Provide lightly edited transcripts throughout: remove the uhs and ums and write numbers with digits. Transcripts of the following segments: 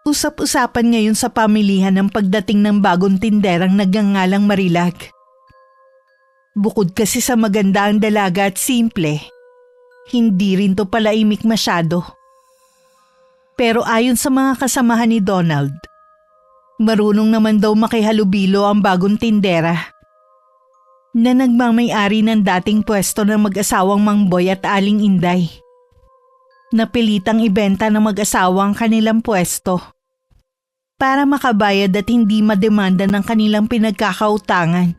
Usap-usapan ngayon sa pamilihan ng pagdating ng bagong tinderang nagngangalang Marilag. Bukod kasi sa maganda ang dalaga at simple, hindi rin to palaimik masyado. Pero ayon sa mga kasamahan ni Donald, marunong naman daw makihalubilo ang bagong tindera na nagmamay-ari ng dating pwesto ng mag-asawang Mang Boy at Aling Inday. Napilitang ibenta ng mag-asawa ang kanilang pwesto para makabayad at hindi mademanda ng kanilang pinagkakautangan.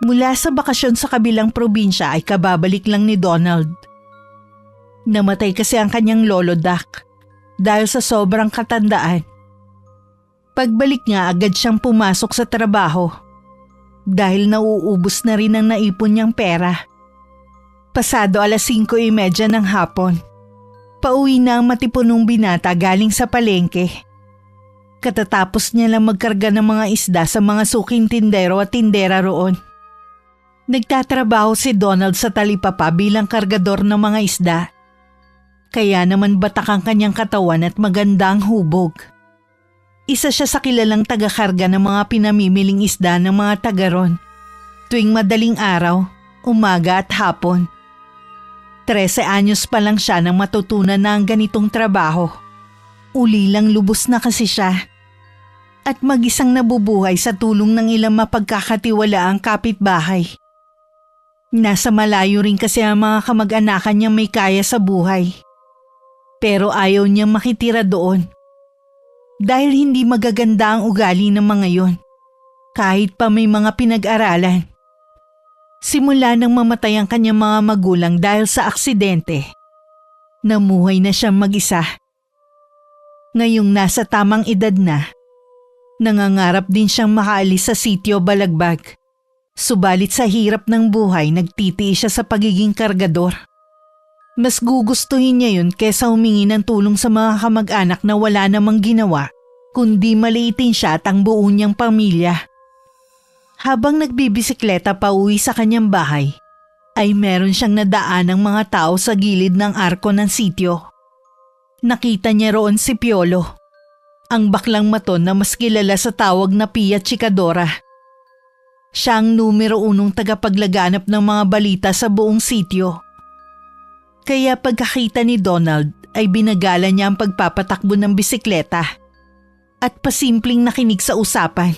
Mula sa bakasyon sa kabilang probinsya ay kababalik lang ni Donald. Namatay kasi ang kanyang lolo Doc dahil sa sobrang katandaan. Pagbalik niya agad siyang pumasok sa trabaho dahil nauubos na rin ang naipon niyang pera. Pasado 5:30 ng hapon, pauwi na ang matipunong binata galing sa palengke. Katatapos niya lang magkarga ng mga isda sa mga suking tindero at tindera roon. Nagtatrabaho si Donald sa talipapa bilang kargador ng mga isda. Kaya naman batak ang kanyang katawan at maganda ang hubog. Isa siya sa kilalang taga-karga ng mga pinamimiling isda ng mga taga ron tuwing madaling araw, umaga at hapon. 13 anyos pa lang siya nang matutunan na ang ganitong trabaho. Uli lang lubos na kasi siya. At mag-isang nabubuhay sa tulong ng ilang mapagkakatiwalaang kapitbahay. Nasa malayo rin kasi ang mga kamag-anakan niyang may kaya sa buhay. Pero ayaw niyang makitira doon. Dahil hindi magaganda ang ugali ng mga yon, kahit pa may mga pinag-aralan. Simula nang mamatay ang kanyang mga magulang dahil sa aksidente, namuhay na siyang mag-isa. Ngayong nasa tamang edad na, nangangarap din siyang makaalis sa sitio Balagbag. Subalit sa hirap ng buhay, nagtitiis siya sa pagiging kargador. Mas gugustuhin niya yun kesa humingi ng tulong sa mga kamag-anak na wala namang ginawa, kundi maliitin siya at ang buo niyang pamilya. Habang nagbibisikleta pa uwi sa kanyang bahay, ay meron siyang nadaan ng mga tao sa gilid ng arko ng sitio. Nakita niya roon si Piolo, ang baklang maton na mas kilala sa tawag na Pia Chikadora. Siya ang numero 1 tagapaglaganap ng mga balita sa buong sitio. Kaya pagkakita ni Donald ay binagala niya ang pagpapatakbo ng bisikleta at pasimpleng nakinig sa usapan.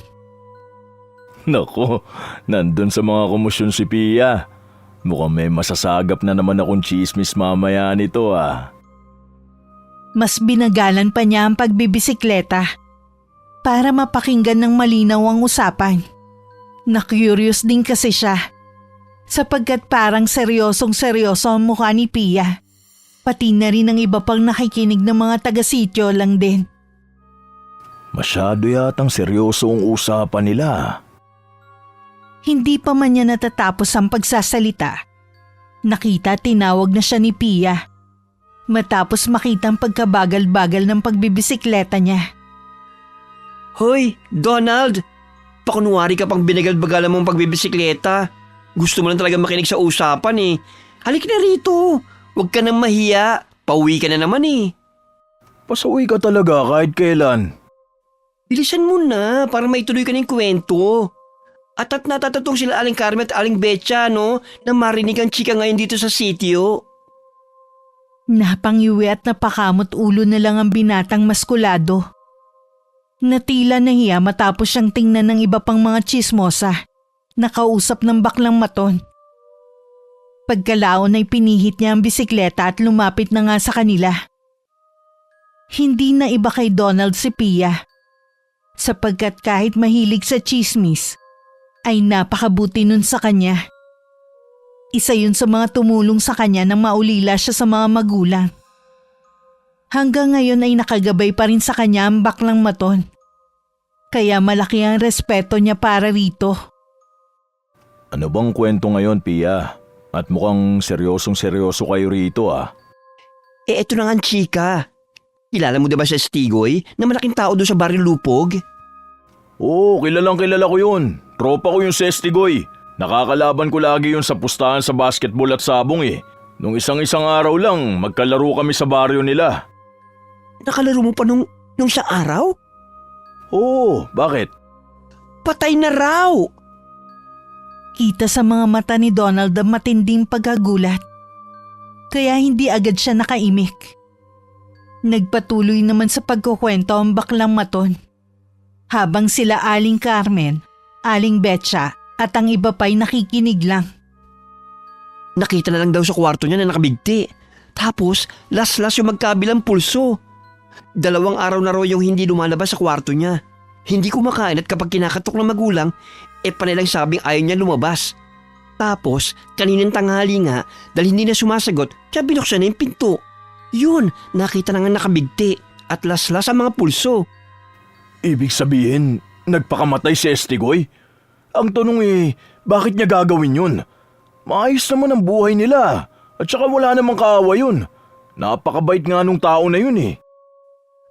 Nako, nandun sa mga komosyon si Pia. Mukhang may masasagap na naman akong chismis mamaya nito ah. Mas binagalan pa niya ang pagbibisikleta para mapakinggan ng malinaw ang usapan. Na-curious din kasi siya sapagkat parang seryosong-seryoso ang mukha ni Pia. Pati na rin ang iba pang nakikinig ng mga taga-sityo lang din. Masyado yatang seryoso ang usapan nila. Hindi pa man niya natatapos ang pagsasalita. Nakita tinawag na siya ni Pia. Matapos makita ang pagkabagal-bagal ng pagbibisikleta niya. Hoy, Donald! Pakunwari ka pang binagal-bagalan mong pagbibisikleta. Gusto mo lang talaga makinig sa usapan eh. Halik na rito. Huwag ka nang mahiya. Pauwi ka na naman eh. Pasaway ka talaga kahit kailan. Bilisan mo na para maituloy ka ng kwento. At natatatong sila Aling Carmen at Aling Betcha, no? Na marinig ang chika ngayon dito sa sitio. Napangiwi at napakamot ulo na lang ang binatang maskulado. Natila nahiya matapos siyang tingnan ng iba pang mga chismosa. Nakausap ng baklang maton. Pagkalaon ay pinihit niya ang bisikleta at lumapit na nga sa kanila. Hindi na iba kay Donald si Pia. Sapagkat kahit mahilig sa chismis, ay napakabuti nun sa kanya. Isa yun sa mga tumulong sa kanya nang maulila siya sa mga magulang. Hanggang ngayon ay nakagabay pa rin sa kanya ang baklang maton. Kaya malaki ang respeto niya para rito. Ano bang kwento ngayon, Pia? At mukhang seryosong-seryoso kayo rito ah. Eto na nga ang chika. Kilala mo diba si Stigoy na malaking tao doon sa Barrio Lupog? Oo, kilala ko yun. Tropa ko yung si Estigoy. Nakakalaban ko lagi yun sa pustahan sa basketball at sabong eh. Nung isang araw lang, magkalaro kami sa baryo nila. Nakalaro mo pa nung Nung sa araw? Oo, bakit? Patay na raw! Kita sa mga mata ni Donald ang matinding pagkagulat. Kaya hindi agad siya nakaimik. Nagpatuloy naman sa pagkukwento ang baklang maton. Habang sila Aling Carmen, Aling Betsa at ang iba pa'y nakikinig lang. Nakita na lang daw sa kwarto niya na nakabigti. Tapos, las-las yung magkabilang pulso. 2 araw na raw yung hindi lumalabas sa kwarto niya. Hindi kumakain at kapag kinakatok ng magulang, panilang sabing ayaw niya lumabas. Tapos, kaninang tanghali nga, dahil hindi na sumasagot, siya binuksan na yung pinto. Yun, nakita na nga nakabigti at las-las ang mga pulso. Ibig sabihin, nagpakamatay si Estigoy? Ang tanong bakit niya gagawin yun? Maayos naman ang buhay nila at saka wala namang kaawa yun. Napakabait nga nung tao na yun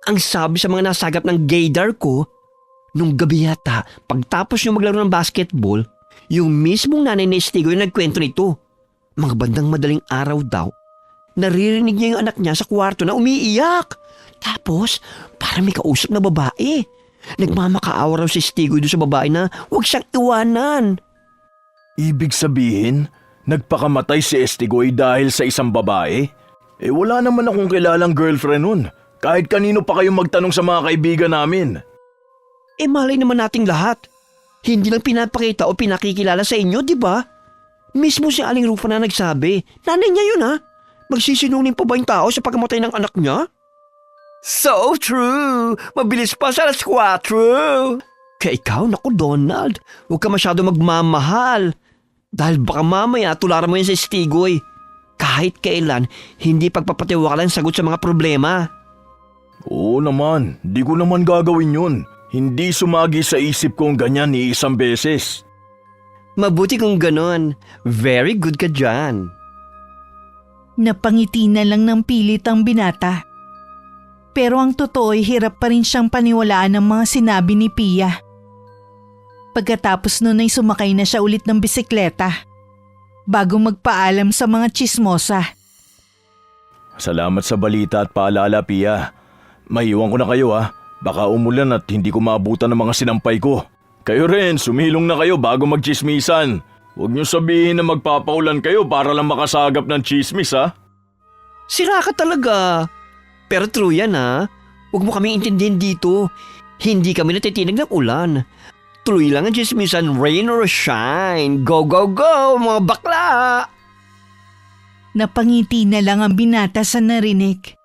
Ang sabi sa mga nasagap ng gaydar ko, nung gabi yata, pagtapos yung maglaro ng basketball, yung mismong nanay ni Estigoy yung nagkwento nito. Mga bandang madaling araw daw, naririnig niya yung anak niya sa kwarto na umiiyak. Tapos, parang may kausap na babae. Nagmamakaawa raw si Estigoy doon sa babae na huwag siyang iwanan. Ibig sabihin, nagpakamatay si Estigoy dahil sa isang babae? Wala naman akong kilalang girlfriend nun. Kahit kanino pa kayong magtanong sa mga kaibigan namin. Malay naman nating lahat. Hindi lang pinapakita o pinakikilala sa inyo, di ba? Mismo si Aling Rufa na nagsabi, nanay niya yun Magsisinungaling pa ba yung tao sa pagkamatay ng anak niya? So true! Mabilis pa sa alas 4! Kaya ikaw, naku Donald, huwag ka masyado magmamahal. Dahil baka mamaya tularan mo yan sa Estigoy. Kahit kailan, hindi pagpapatiwala ang sagot sa mga problema. Oo naman, di ko naman gagawin yun. Hindi sumagi sa isip kong ganyan ni isang beses. Mabuti kung ganon. Very good ka dyan. Napangiti na lang ng pilit ang binata. Pero ang totoo ay hirap pa rin siyang paniwalaan ng mga sinabi ni Pia. Pagkatapos nun ay sumakay na siya ulit ng bisikleta bago magpaalam sa mga tsismosa. Salamat sa balita at paalala, Pia. Maiwan ko na kayo Baka umulan at hindi ko maabutan ng mga sinampay ko. Kayo rin, sumilong na kayo bago magchismisan. Huwag niyo sabihin na magpapaulan kayo para lang makasagap ng chismis Sira ka talaga. Pero true yan Huwag mo kami intindihin dito. Hindi kami natitinig ng ulan. Tuloy lang ang chismisan, rain or shine. Go, go, go, mga bakla! Napangiti na lang ang binata sa narinig.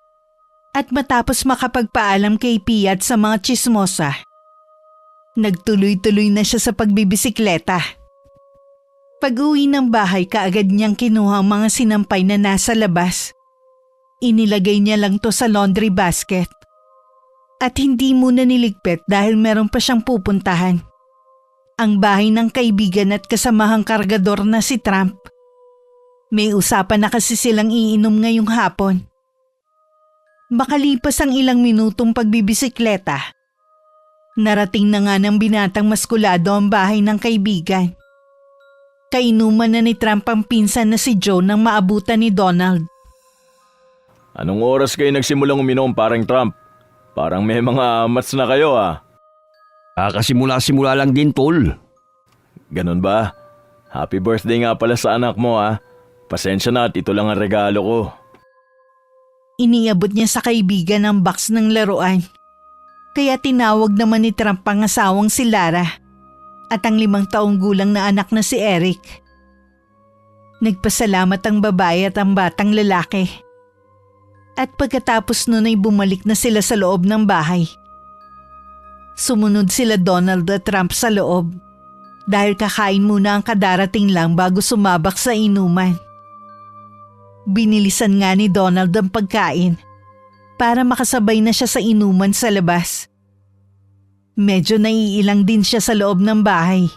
At matapos makapagpaalam kay Pia at sa mga tsismosa, nagtuloy-tuloy na siya sa pagbibisikleta. Pag-uwi ng bahay, kaagad niyang kinuha ang mga sinampay na nasa labas. Inilagay niya lang to sa laundry basket. At hindi muna niligpit dahil meron pa siyang pupuntahan. Ang bahay ng kaibigan at kasamahang kargador na si Trump. May usapan na kasi silang iinom ngayong hapon. Makalipas ang ilang minutong pagbibisikleta, narating na nga ng binatang maskulado ang bahay ng kaibigan. Kainuman na ni Trump ang pinsan na si Joe nang maabutan ni Donald. Anong oras kayo nagsimulang uminom, parang Trump? Parang may mga amats na kayo Kakasimula-simula lang din, tol. Ganun ba? Happy birthday nga pala sa anak mo Pasensya na at ito lang ang regalo ko. Iniabot niya sa kaibigan ang box ng laruan. Kaya tinawag naman ni Trump ang asawang si Lara at ang 5 taong gulang na anak na si Eric. Nagpasalamat ang babae at ang batang lalaki. At pagkatapos nun ay bumalik na sila sa loob ng bahay. Sumunod sila Donald at Trump sa loob dahil kakain muna ang kadarating lang bago sumabak sa inuman. Binilisan nga ni Donald ang pagkain para makasabay na siya sa inuman sa labas. Medyo naiilang din siya sa loob ng bahay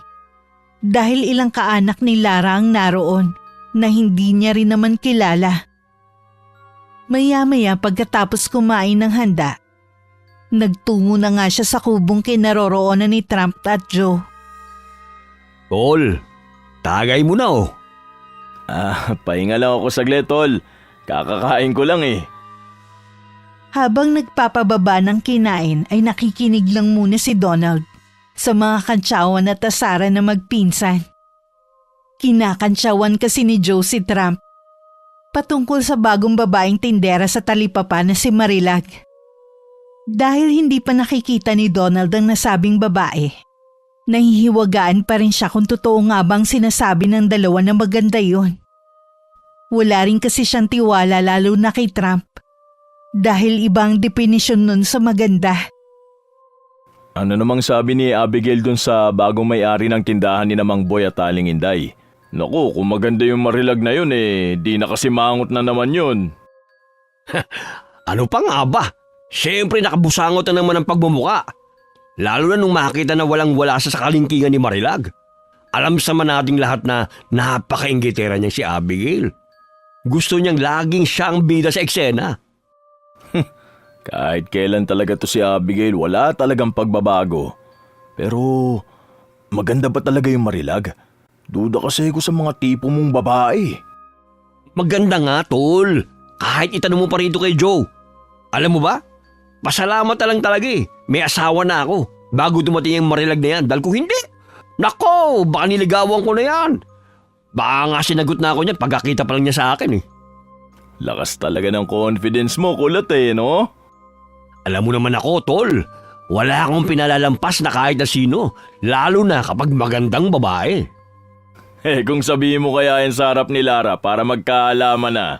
dahil ilang kaanak ni Lara ang naroon na hindi niya rin naman kilala. Maya-maya pagkatapos kumain ng handa, nagtungo na nga siya sa kubong kinaroroonan ni Trump at Joe. Tol, tagay mo na Pahinga lang ako saglit, tol. Kakakain ko lang Habang nagpapababa ng kinain ay nakikinig lang muna si Donald sa mga kantsawan at asaran na magpinsan. Kinakantsawan kasi ni Joe si Trump patungkol sa bagong babaeng tindera sa talipapa na si Marilag. Dahil hindi pa nakikita ni Donald ang nasabing babae, nahihiwagaan pa rin siya kung totoo nga bang sinasabi ng dalawa na maganda yon. Wala rin kasi siyang tiwala lalo na kay Trump dahil ibang definisyon nun sa maganda. Ano namang sabi ni Abigail dun sa bagong may-ari ng tindahan ni Mang Boy at Aling Inday? Naku, kung maganda yung Marilag na yun di na kasi mangot na naman yun. Ano pa nga ba? Siyempre nakabusangot na naman ang pagmumuka. Lalo na nung makita na walang-wala sa kalingkingan ni Marilag. Alam sa man nating lahat na napaka-inggitera niyang si Abigail. Gusto niyang laging siya ang bida sa eksena. Kahit kailan talaga to si Abigail, wala talagang pagbabago. Pero maganda ba talaga yung Marilag? Duda kasi ko sa mga tipo mong babae. Maganda nga, tol. Kahit itanong mo pa rito kay Joe. Alam mo ba? Pasalamat na lang talaga May asawa na ako bago dumating yung Marilag na yan. Dahil kung hindi, nako, baka niligawan ko na yan. Baka nga sinagot na ako niyan pagkakita pa lang niya sa akin Lakas talaga ng confidence mo, kulat no? Alam mo naman ako, tol. Wala akong pinalalampas na kahit na sino. Lalo na kapag magandang babae. Kung sabihin mo kaya yan sa harap ni Lara para magkaalaman na.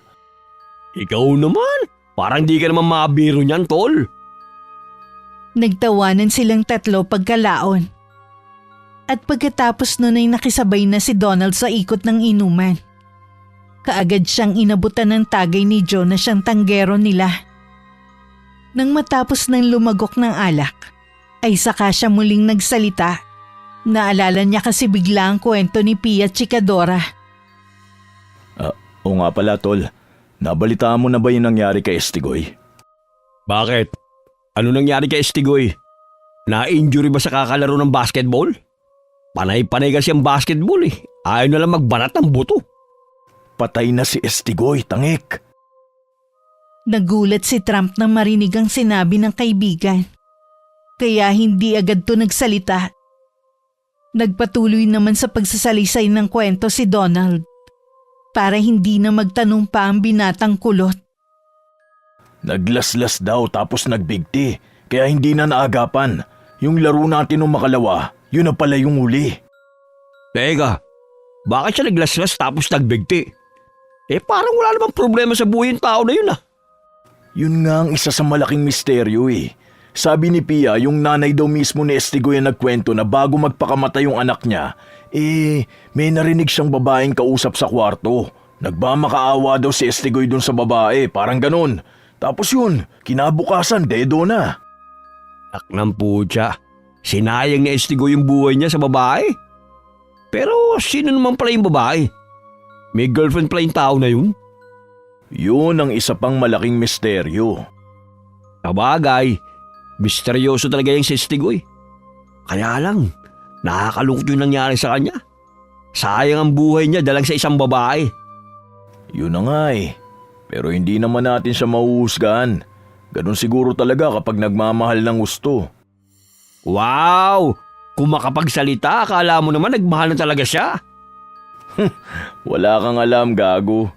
Ikaw naman. Parang di ka naman mabiro niyan, tol. Nagtawanan silang tatlo pagkalaon. At pagkatapos nun ay nakisabay na si Donald sa ikot ng inuman. Kaagad siyang inabutan ng tagay ni Joe na siyang tanggero nila. Nang matapos ng lumagok ng alak, ay saka siya muling nagsalita. Naalala niya kasi bigla ang kwento ni Pia Chikadora. Oo nga pala, tol. Nabalitaan mo na ba yung nangyari kay Estigoy? Bakit? Ano nangyari kay Estigoy? Na-injury ba sa kakalaro ng basketball? Panay-panay kasi ang basketball Ayaw na lang magbanat ng buto. Patay na si Estigoy, tangik. Nagulat si Trump nang marinig ang sinabi ng kaibigan. Kaya hindi agad to nagsalita. Nagpatuloy naman sa pagsasalisay ng kwento si Donald para hindi na magtanong pa ang binatang kulot. Naglaslas daw tapos nagbigti, kaya hindi na naagapan. Yung laro natin ng makalawa, yun na pala yung huli. Teka, bakit siya naglaslas tapos nagbigti? Parang wala namang problema sa buhay ng tao na yun Yun nga ang isa sa malaking misteryo Sabi ni Pia, yung nanay daw mismo ni Estigoy ang nagkwento na bago magpakamatay yung anak niya, may narinig siyang babaeng kausap sa kwarto. Nagmamakaawa daw si Estigoy dun sa babae, parang ganun. Tapos yun, kinabukasan, dedo na. Aknang putya, sinayang ni Estigoy yung buhay niya sa babae. Pero sino naman pala yung babae? May girlfriend pala yung tao na yun? Yun ang isa pang malaking misteryo. Sabagay, misteryoso talaga yung si Estigoy. Kaya lang, nakakalungkot yung nangyari sa kanya. Sayang ang buhay niya dalang sa isang babae. Yun na nga Pero hindi naman natin siya mahuhusgahan. Ganun siguro talaga kapag nagmamahal ng gusto. Wow! Kung makapagsalita, akala mo naman nagmahal na talaga siya. Wala kang alam, gago.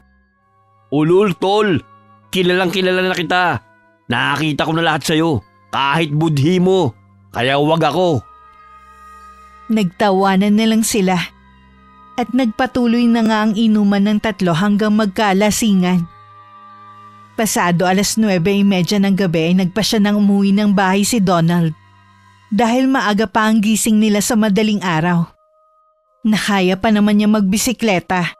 Ulul, tol. Kilalang kilala na kita. Nakakita ko na lahat sa'yo. Kahit budhi mo. Kaya wag ako. Nagtawanan na lang sila. At nagpatuloy na nga ang inuman ng tatlo hanggang magkalasingan. Pasado 9:30 ng gabi ay nagpa siya ng umuwi ng bahay si Donald. Dahil maaga pa ang gising nila sa madaling araw. Nakaya pa naman niya magbisikleta.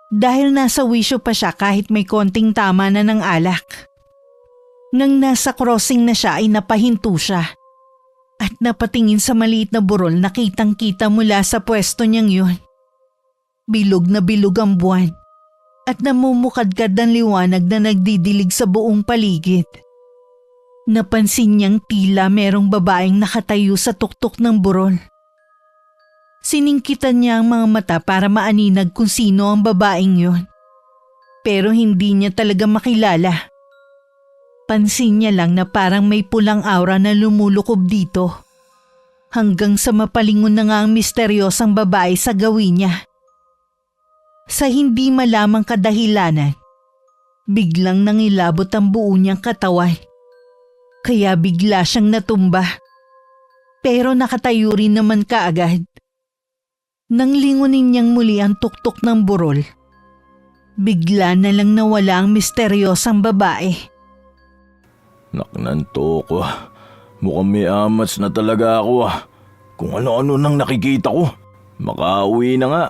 Dahil nasa wisyo pa siya kahit may konting tama na ng alak. Nang nasa crossing na siya ay napahinto siya. At napatingin sa maliit na burol na kitang-kita mula sa pwesto niyang yun. Bilog na bilog ang buwan. At namumukadkad ang liwanag na nagdidilig sa buong paligid. Napansin niyang tila merong babaeng nakatayo sa tuktok ng burol. Siningkitan niya ang mga mata para maaninag kung sino ang babaeng yun. Pero hindi niya talaga makilala. Napapansin niya lang na parang may pulang aura na lumulukob dito. Hanggang sa mapalingon na nga ang misteryosang babae sa gawin niya. Sa hindi malamang kadahilanan, biglang nangilabot ang buo niyang katawan. Kaya bigla siyang natumba. Pero nakatayo rin naman kaagad. Nang lingunin niyang muli ang tuktok ng burol, bigla na lang nawala ang misteryosang babae. Naknanto ko. Mukhang may amats na talaga ako Kung ano-ano nang nakikita ko. Makauwi na nga.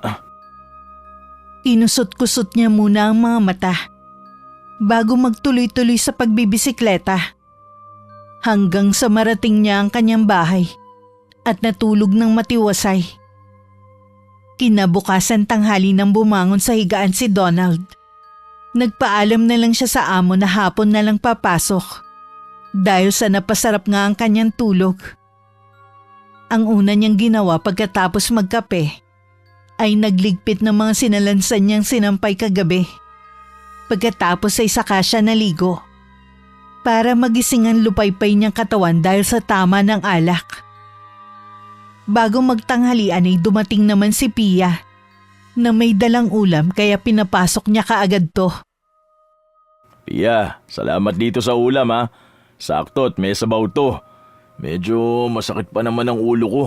Inusot-kusot niya muna ang mga mata bago magtuloy-tuloy sa pagbibisikleta. Hanggang sa marating niya ang kanyang bahay at natulog ng matiwasay. Kinabukasan tanghali nang bumangon sa higaan si Donald. Nagpaalam na lang siya sa amo na hapon na lang papasok. Dahil sa napasarap nga ang kanyang tulog. Ang una niyang ginawa pagkatapos magkape ay nagligpit ng mga sinalansan niyang sinampay kagabi. Pagkatapos ay saka siya naligo para magising ang lupaypay niyang katawan dahil sa tama ng alak. Bago magtanghalian ay dumating naman si Pia na may dalang ulam kaya pinapasok niya kaagad to. Pia, salamat dito sa ulam Sakto at may sabaw to. Medyo masakit pa naman ang ulo ko.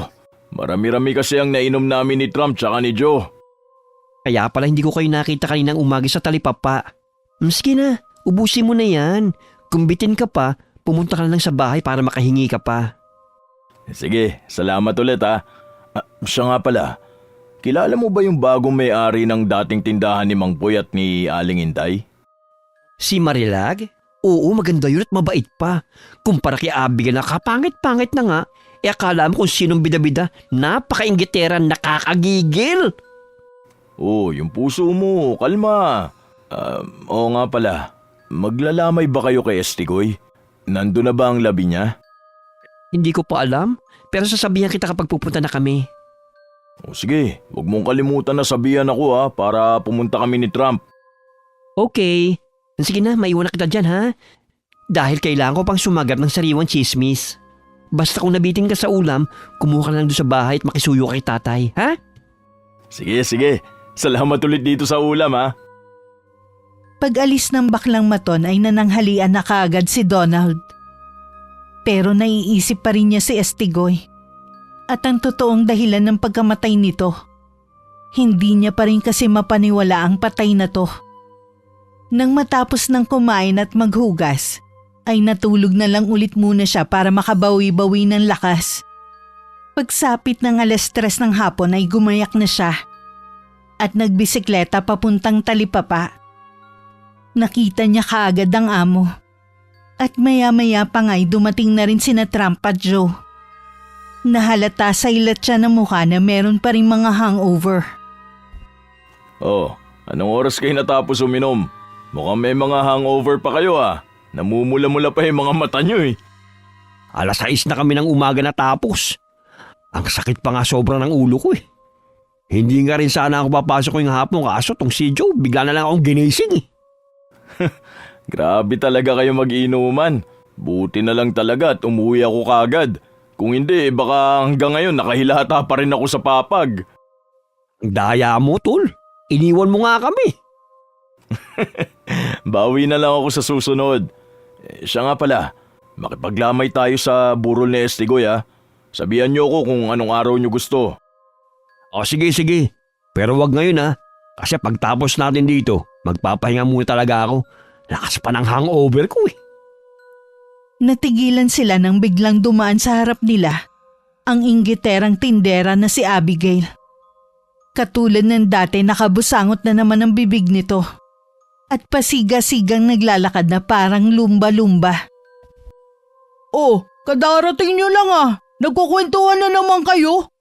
Marami-rami kasi ang nainom namin ni Trump tsaka ni Joe. Kaya pala hindi ko kayo nakita kaninang umaga sa talipapa. Maski na, ubusin mo na yan. Kung bitin ka pa, pumunta ka na lang sa bahay para makahingi ka pa. Sige, salamat ulit siya nga pala, kilala mo ba yung bagong may-ari ng dating tindahan ni Mang Boy at ni Aling Inday? Si Marilag? Oo, maganda yun at mabait pa. Kumpara kay Abigail na kapangit-pangit na nga, akala mo kung sinong bida-bida, napaka-inggitera, nakakagigil. Yung puso mo, kalma. Oo nga pala, maglalamay ba kayo kay Estigoy? Nandun na ba ang labi niya? Hindi ko pa alam, pero sasabihan kita kapag pupunta na kami. Sige, huwag mong kalimutan na sabihan ako para pumunta kami ni Trump. Okay. Sige na, maiwan na kita dyan Dahil kailangan ko pang sumagat ng sariwang chismis. Basta kung nabitin ka sa ulam, kumuha ka lang doon sa bahay at makisuyo kay tatay, Sige. Salamat ulit dito sa ulam Pag-alis ng baklang maton ay nananghalian na kaagad si Donald. Pero naiisip pa rin niya si Estigoy. At ang totoong dahilan ng pagkamatay nito, hindi niya pa rin kasi mapaniwala ang patay na to. Nang matapos ng kumain at maghugas, ay natulog na lang ulit muna siya para makabawi-bawi ng lakas. Pagsapit ng 3:00 ng hapon ay gumayak na siya at nagbisikleta papuntang talipapa. Nakita niya kaagad ang amo at maya-maya pa nga'y dumating na rin sina Trump at Joe. Nahalata sa ilat siya ng mukha na meron pa rin mga hangover. Anong oras kayo natapos uminom? Mukhang may mga hangover pa kayo Namumula-mula pa yung mga mata nyo 6:00 na kami ng umaga natapos. Ang sakit pa nga sobra ng ulo ko Hindi nga rin sana ako papasok yung hapon kaso tong si Joe bigla na lang akong ginising Grabe talaga kayo mag-inuman. Buti na lang talaga at umuwi ako kagad. Kung hindi, baka hanggang ngayon nakahilata pa rin ako sa papag. Ang daya mo, tol. Iniwan mo nga kami. Bawi na lang ako sa susunod. Siya nga pala, makipaglamay tayo sa burol ni Estigoy Sabihan niyo ako kung anong araw niyo gusto. Sige. Pero wag ngayon Kasi pagtapos natin dito, magpapahinga muna talaga ako. Lakas pa ng hangover ko Natigilan sila nang biglang dumaan sa harap nila ang inggiterang tindera na si Abigail. Katulad ng dati nakabusangot na naman ang bibig nito at pasiga-sigang naglalakad na parang lumba-lumba. Kadarating nyo lang Nagkukwentuhan na naman kayo.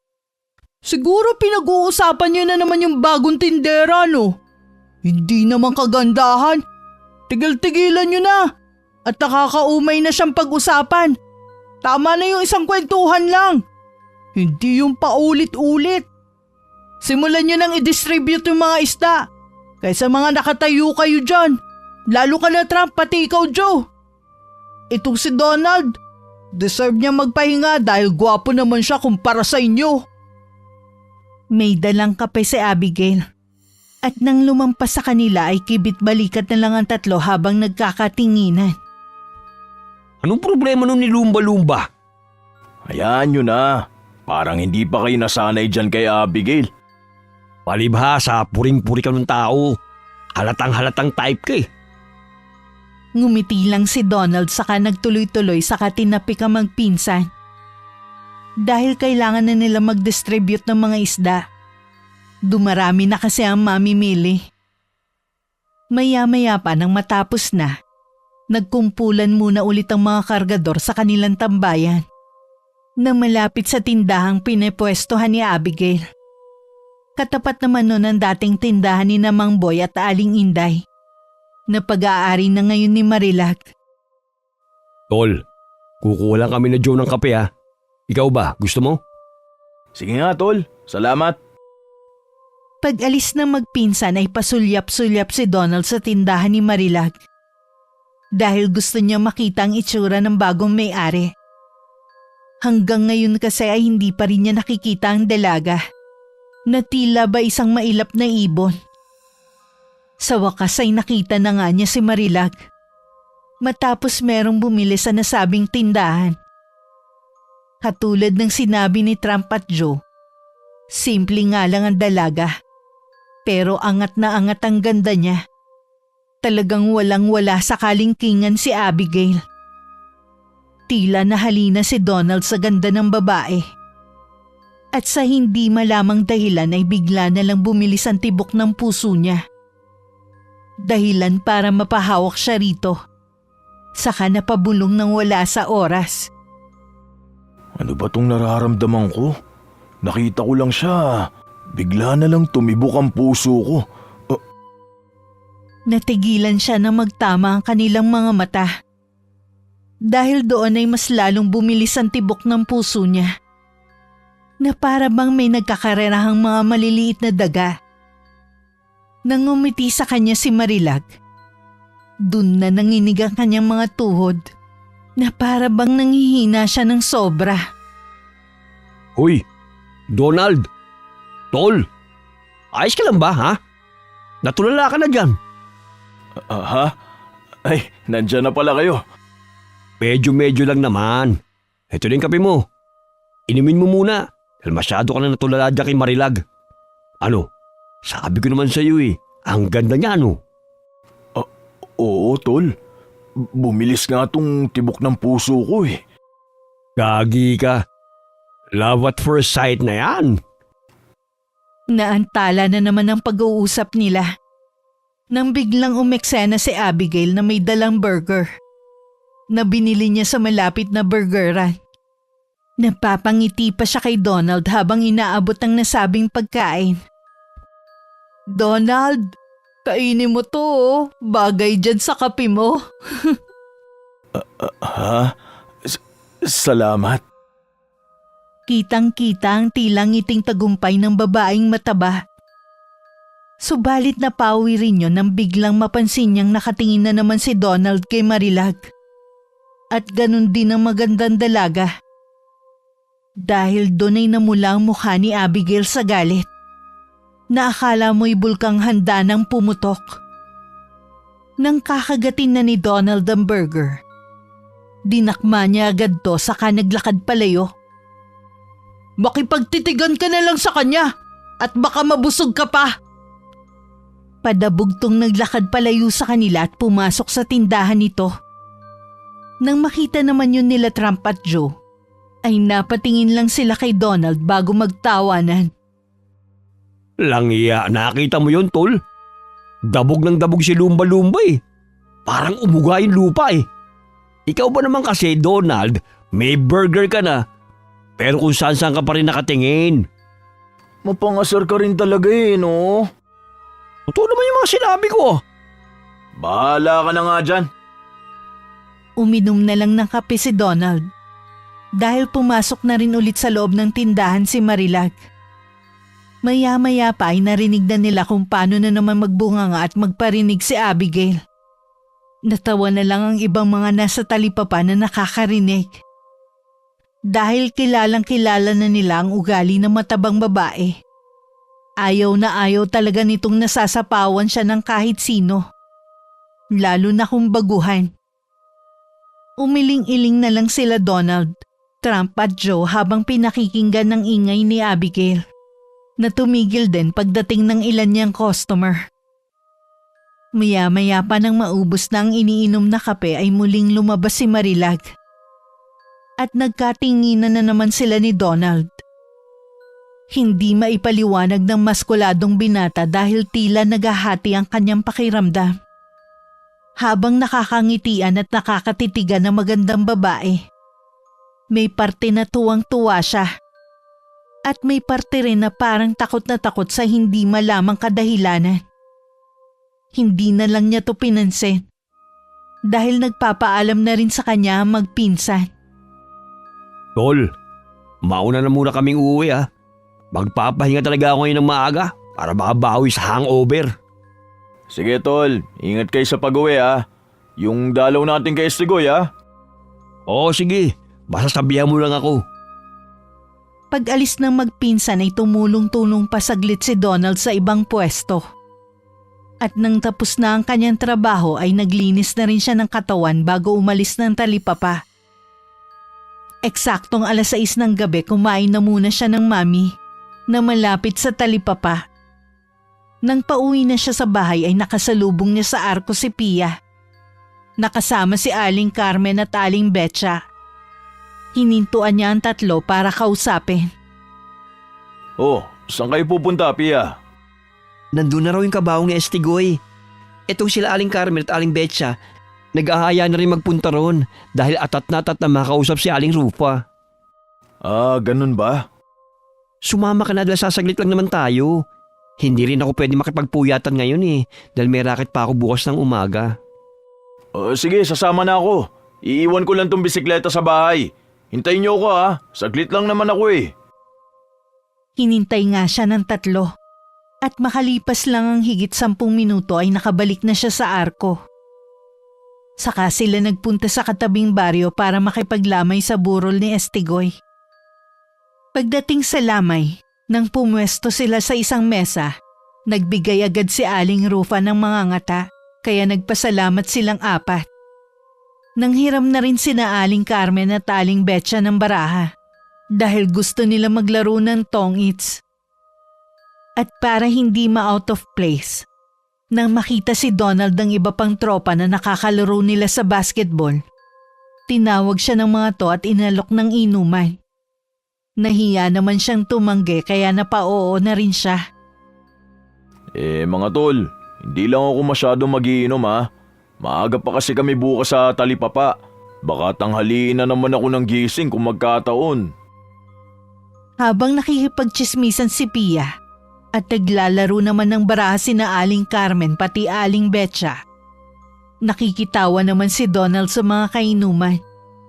Siguro pinag-uusapan nyo na naman yung bagong tindera Hindi naman kagandahan. Tigil-tigilan nyo na. At nakakaumay na siyang pag-usapan. Tama na yung isang kwentuhan lang. Hindi yung paulit-ulit. Simulan nyo nang i-distribute yung mga isda. Kaysa mga nakatayo kayo dyan. Lalo ka na Trump, pati ikaw Joe. Itong si Donald, deserve niya magpahinga dahil gwapo naman siya kumpara sa inyo. May dalang kape si Abigail. At nang lumampas sa kanila ay kibit-balikat na lang ang tatlo habang nagkakatinginan. Anong problema nung ni Lumba-Lumba? Hayaan nyo na. Parang hindi pa kayo nasanay dyan kay Abigail. Palibhasa, puring-puri ka ng tao. Halatang-halatang type ka eh. Ngumiti lang si Donald saka nagtuloy-tuloy saka tinapik ang magpinsan. Dahil kailangan na nila mag-distribute ng mga isda. Dumarami na kasi ang mamimili. Maya-maya pa nang matapos na, nagkumpulan muna ulit ang mga kargador sa kanilang tambayan na malapit sa tindahang pinepwestohan ni Abigail. Katapat naman nun ang dating tindahan ni Mang Boy at Aling Inday na pag-aari na ngayon ni Marilag. Tol, kukuha lang kami na Joe ng kape ha. Ikaw ba, gusto mo? Sige nga tol, salamat. Pag-alis ng magpinsan ay pasulyap-sulyap si Donald sa tindahan ni Marilag dahil gusto niya makita ang itsura ng bagong may-ari. Hanggang ngayon kasi ay hindi pa rin niya nakikita ang dalaga na tila ba isang mailap na ibon. Sa wakas ay nakita na nga niya si Marilag matapos merong bumili sa nasabing tindahan. Katulad ng sinabi ni Trump at Joe, simple nga lang ang dalaga pero angat na angat ang ganda niya. Talagang walang-wala sa kalingkingan si Abigail. Tila nahalina si Donald sa ganda ng babae. At sa hindi malamang dahilan ay bigla na lang bumilis ang tibok ng puso niya. Dahilan para mapahawak siya rito. Saka napabulong ng wala sa oras. Ano ba tong nararamdaman ko? Nakita ko lang siya. Bigla na lang tumibok ang puso ko. Natigilan siya na magtama ang kanilang mga mata. Dahil doon ay mas lalong bumilis ang tibok ng puso niya. Na para bang may nagkakarerahang mga maliliit na daga. Nang umiti sa kanya si Marilag, dun na nanginig ang kanyang mga tuhod na para bang nanghihina siya ng sobra. Hoy, Donald! Tol! Ayos ka lang ba ha? Natulala ka na dyan. Ha? Ay, nandyan na pala kayo. Medyo-medyo lang naman. Ito din kape mo. Inumin mo muna. Dahil masyado ka na natulala dyan kay Marilag. Ano? Sabi ko naman sa'yo eh. Ang ganda niya ano? Oo, tol. Bumilis nga tong tibok ng puso ko eh. Gagi ka. Love at first sight na yan. Naantala na naman ang pag-uusap nila. Nang biglang umeksena si Abigail na may dalang burger na binili niya sa malapit na burgeran. Napapangiti pa siya kay Donald habang inaabot ang nasabing pagkain. Donald, kainin mo to oh. Bagay dyan sa kape mo. Ha? Salamat. Kitang-kita ang tilang ngiting tagumpay ng babaeng mataba. Subalit napawi rin yun nang biglang mapansin niyang nakatingin na naman si Donald kay Marilag. At ganun din ang magandang dalaga. Dahil doon ay namula ang mukha ni Abigail sa galit. Na akala mo'y bulkang handa ng pumutok. Nang kakagatin na ni Donald ang burger, dinakma niya agad to saka naglakad palayo. Makipagtitigan ka na lang sa kanya at baka mabusog ka pa. Padabugtong naglakad palayo sa kanila at pumasok sa tindahan nito. Nang makita naman yun nila Trump at Joe, ay napatingin lang sila kay Donald bago magtawanan. Langiya, nakita mo yun, tol? Dabog ng dabog si Lumba-Lumba eh. Parang umuga yung lupa eh. Ikaw ba naman kasi, Donald, may burger ka na, pero kung saan-saan ka pa rin nakatingin. Mapangasar ka rin talaga eh, no? Totoo naman yung mga sinabi ko. Bahala ka na nga dyan. Uminom na lang ng kape si Donald dahil pumasok na rin ulit sa loob ng tindahan si Marilag. Maya-maya pa ay narinig na nila kung paano na naman magbunganga at magparinig si Abigail. Natawa na lang ang ibang mga nasa talipapa na nakakarinig. Dahil kilalang kilala na nila ang ugali ng matabang babae. Ayaw na ayaw talaga nitong nasasapawan siya ng kahit sino. Lalo na kung baguhan. Umiling-iling na lang sila Donald, Trump at Joe habang pinakikinggan ng ingay ni Abigail. Na tumigil din pagdating ng ilan niyang customer. Maya-maya pa nang maubos na ang iniinom na kape ay muling lumabas si Marilag. At nagkatinginan na naman sila ni Donald. Hindi maipaliwanag ng maskuladong binata dahil tila naghahati ang kanyang pakiramdam. Habang nakakangitian at nakakatitigan ng magandang babae, may parte na tuwang-tuwa siya. At may parte rin na parang takot na takot sa hindi malamang kadahilanan. Hindi na lang niya to pinansin. Dahil nagpapaalam na rin sa kanya ang magpinsan. Tol, mauna na muna kaming uuwi ah. Magpapahinga talaga ako ngayon ng maaga para makabawi sa hangover. Sige tol, ingat kayo sa pag-uwi ah. Yung dalaw natin kay Estigoy ah. Oo sige, basta sabihan mo lang ako. Pag-alis ng magpinsan ay tumulong-tulong pa saglit si Donald sa ibang pwesto. At nang tapos na ang kanyang trabaho ay naglinis na rin siya ng katawan bago umalis ng talipapa. Eksaktong 6:00 ng gabi kumain na muna siya ng mami na malapit sa talipapa. Nang pauwi na siya sa bahay ay nakasalubong niya sa arko si Pia. Nakasama si Aling Carmen at Aling Betcha. Hinintuan niya ang tatlo para kausapin. Oh, saan kayo pupunta, Pia? Nandun na raw yung kabaong ni Estigoy. Etong sila Aling Carmen at Aling Betcha, nag-ahaya na rin magpunta ron dahil atat na makausap si Aling Rufa. Ah, ganun ba? Sumama ka na dahil sasaglit lang naman tayo. Hindi rin ako pwede makipagpuyatan ngayon dahil may racket pa ako bukas ng umaga. Sige, sasama na ako. Iiwan ko lang tong bisikleta sa bahay. Hintayin niyo ako ah. Saglit lang naman ako eh. Hinintay nga siya ng tatlo. At makalipas lang ang higit 10 minuto ay nakabalik na siya sa arko. Saka sila nagpunta sa katabing baryo para makipaglamay sa burol ni Estigoy. Pagdating sa lamay, nang pumwesto sila sa isang mesa, nagbigay agad si Aling Rufa ng mga ngata kaya nagpasalamat silang apat. Nanghiram na rin sina Aling Carmen at Aling Betcha ng baraha dahil gusto nila maglaro ng tong-its. At para hindi ma-out of place, nang makita si Donald ng iba pang tropa na nakakalaro nila sa basketball, tinawag siya ng mga to at inalok ng inuman. Nahiya naman siyang tumanggi kaya napao na rin siya. Mga tol, hindi lang ako masyadong magiinom ha. Maaga pa kasi kami bukas sa talipapa. Baka tanghaliin na naman ako ng gising kung magkataon. Habang nakikipagtsismisan si Pia at naglalaro naman ng baraha sina Aling Carmen pati Aling Betcha, nakikitawa naman si Donald sa mga kainuman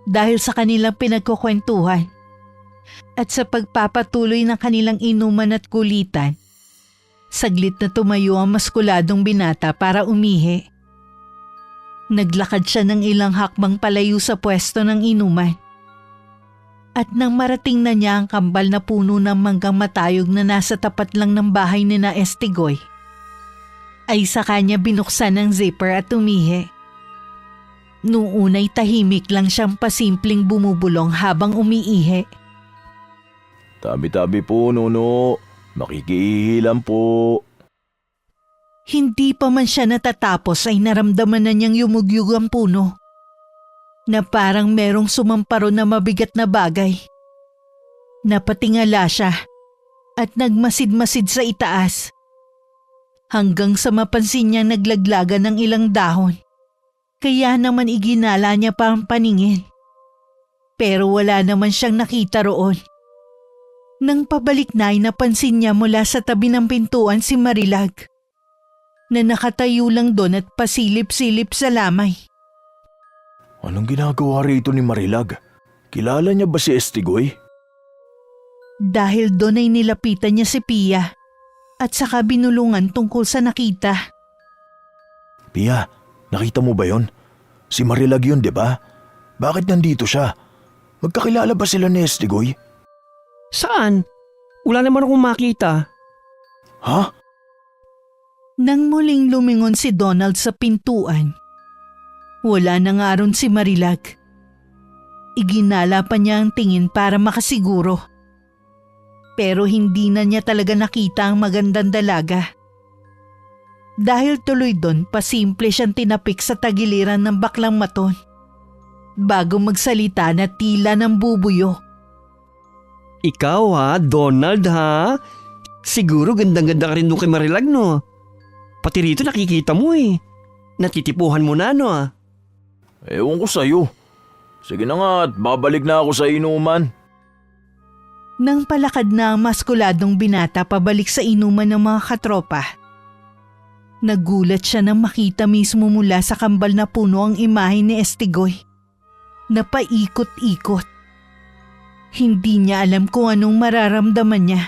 dahil sa kanilang pinagkukwentuhan. At sa pagpapatuloy ng kanilang inuman at kulitan, saglit na tumayo ang maskuladong binata para umihi. Naglakad siya ng ilang hakbang palayo sa pwesto ng inuman. At nang marating na niya ang kambal na puno ng manggang matayog na nasa tapat lang ng bahay ni na Estigoy, ay sa kanya binuksan ng zipper at umihi. Noong una'y tahimik lang siyang pasimpleng bumubulong habang umiihi. Tabi-tabi po, Nuno. Makikihilam po. Hindi pa man siya natatapos ay naramdaman na niyang yumugyug ang puno. Na parang merong sumamparo na mabigat na bagay. Napatingala siya at nagmasid-masid sa itaas. Hanggang sa mapansin niya naglaglagan ng ilang dahon. Kaya naman iginala niya pa ang paningin. Pero wala naman siyang nakita roon. Nang pabalik na ay napansin niya mula sa tabi ng pintuan si Marilag na nakatayo lang doon at pasilip-silip sa lamay. Anong ginagawa rito ni Marilag? Kilala niya ba si Estigoy? Dahil doon ay nilapitan niya si Pia at saka binulungan tungkol sa nakita. Pia, nakita mo ba yon? Si Marilag yun, di ba? Bakit nandito siya? Magkakilala ba sila ni Estigoy? Saan? Wala naman akong makita. Ha? Nang muling lumingon si Donald sa pintuan, wala na nga ron si Marilag. Iginala pa niya ang tingin para makasiguro. Pero hindi na niya talaga nakita ang magandang dalaga. Dahil tuloy doon, pasimple siyang tinapik sa tagiliran ng baklang maton bago magsalita na tila ng bubuyo. Ikaw ha, Donald ha? Siguro gandang-ganda ka rin doon kay Marilag, no? Pati rito nakikita mo eh. Natitipuhan mo na, no? Ewan ko sa'yo. Sige na nga at babalik na ako sa inuman. Nang palakad na ang maskuladong binata pabalik sa inuman ng mga katropa, nagulat siya nang makita mismo mula sa kambal na puno ang imahe ni Estigoy na paikot-ikot. Hindi niya alam kung anong mararamdaman niya,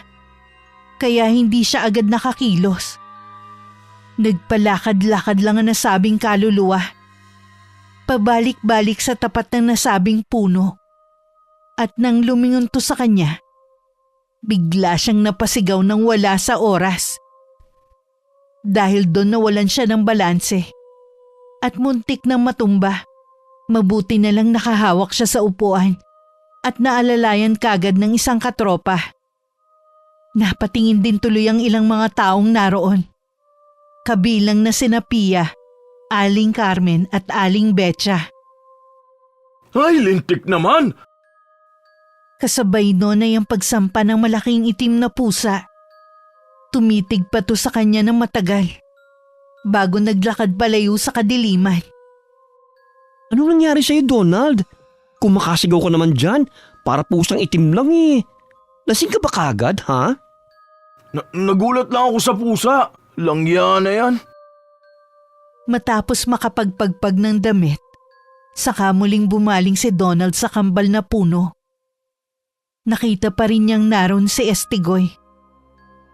kaya hindi siya agad nakakilos. Nagpalakad-lakad lang ang nasabing kaluluwa, pabalik-balik sa tapat ng nasabing puno. At nang lumingon to sa kanya, bigla siyang napasigaw ng wala sa oras. Dahil doon nawalan siya ng balanse at muntik nang matumba. Mabuti na lang nakahawak siya sa upuan at naalalayan kagad ng isang katropa. Napatingin din tuloy ang ilang mga taong naroon. Kabilang na sina Pia, Aling Carmen at Aling Betcha. Ay, lintik naman! Kasabay noon ay ang pagsampa ng malaking itim na pusa. Tumitig pa to sa kanya ng matagal bago naglakad palayo sa kadiliman. Anong nangyari sa'yo, Donald? Kung makasigaw ka naman dyan, para pusang itim lang eh. Lasing ka ba kagad, ha? Nagulat lang ako sa pusa. Langya na yan. Matapos makapagpagpag ng damit, saka muling bumaling si Donald sa kambal na puno. Nakita pa rin niyang naroon si Estigoy.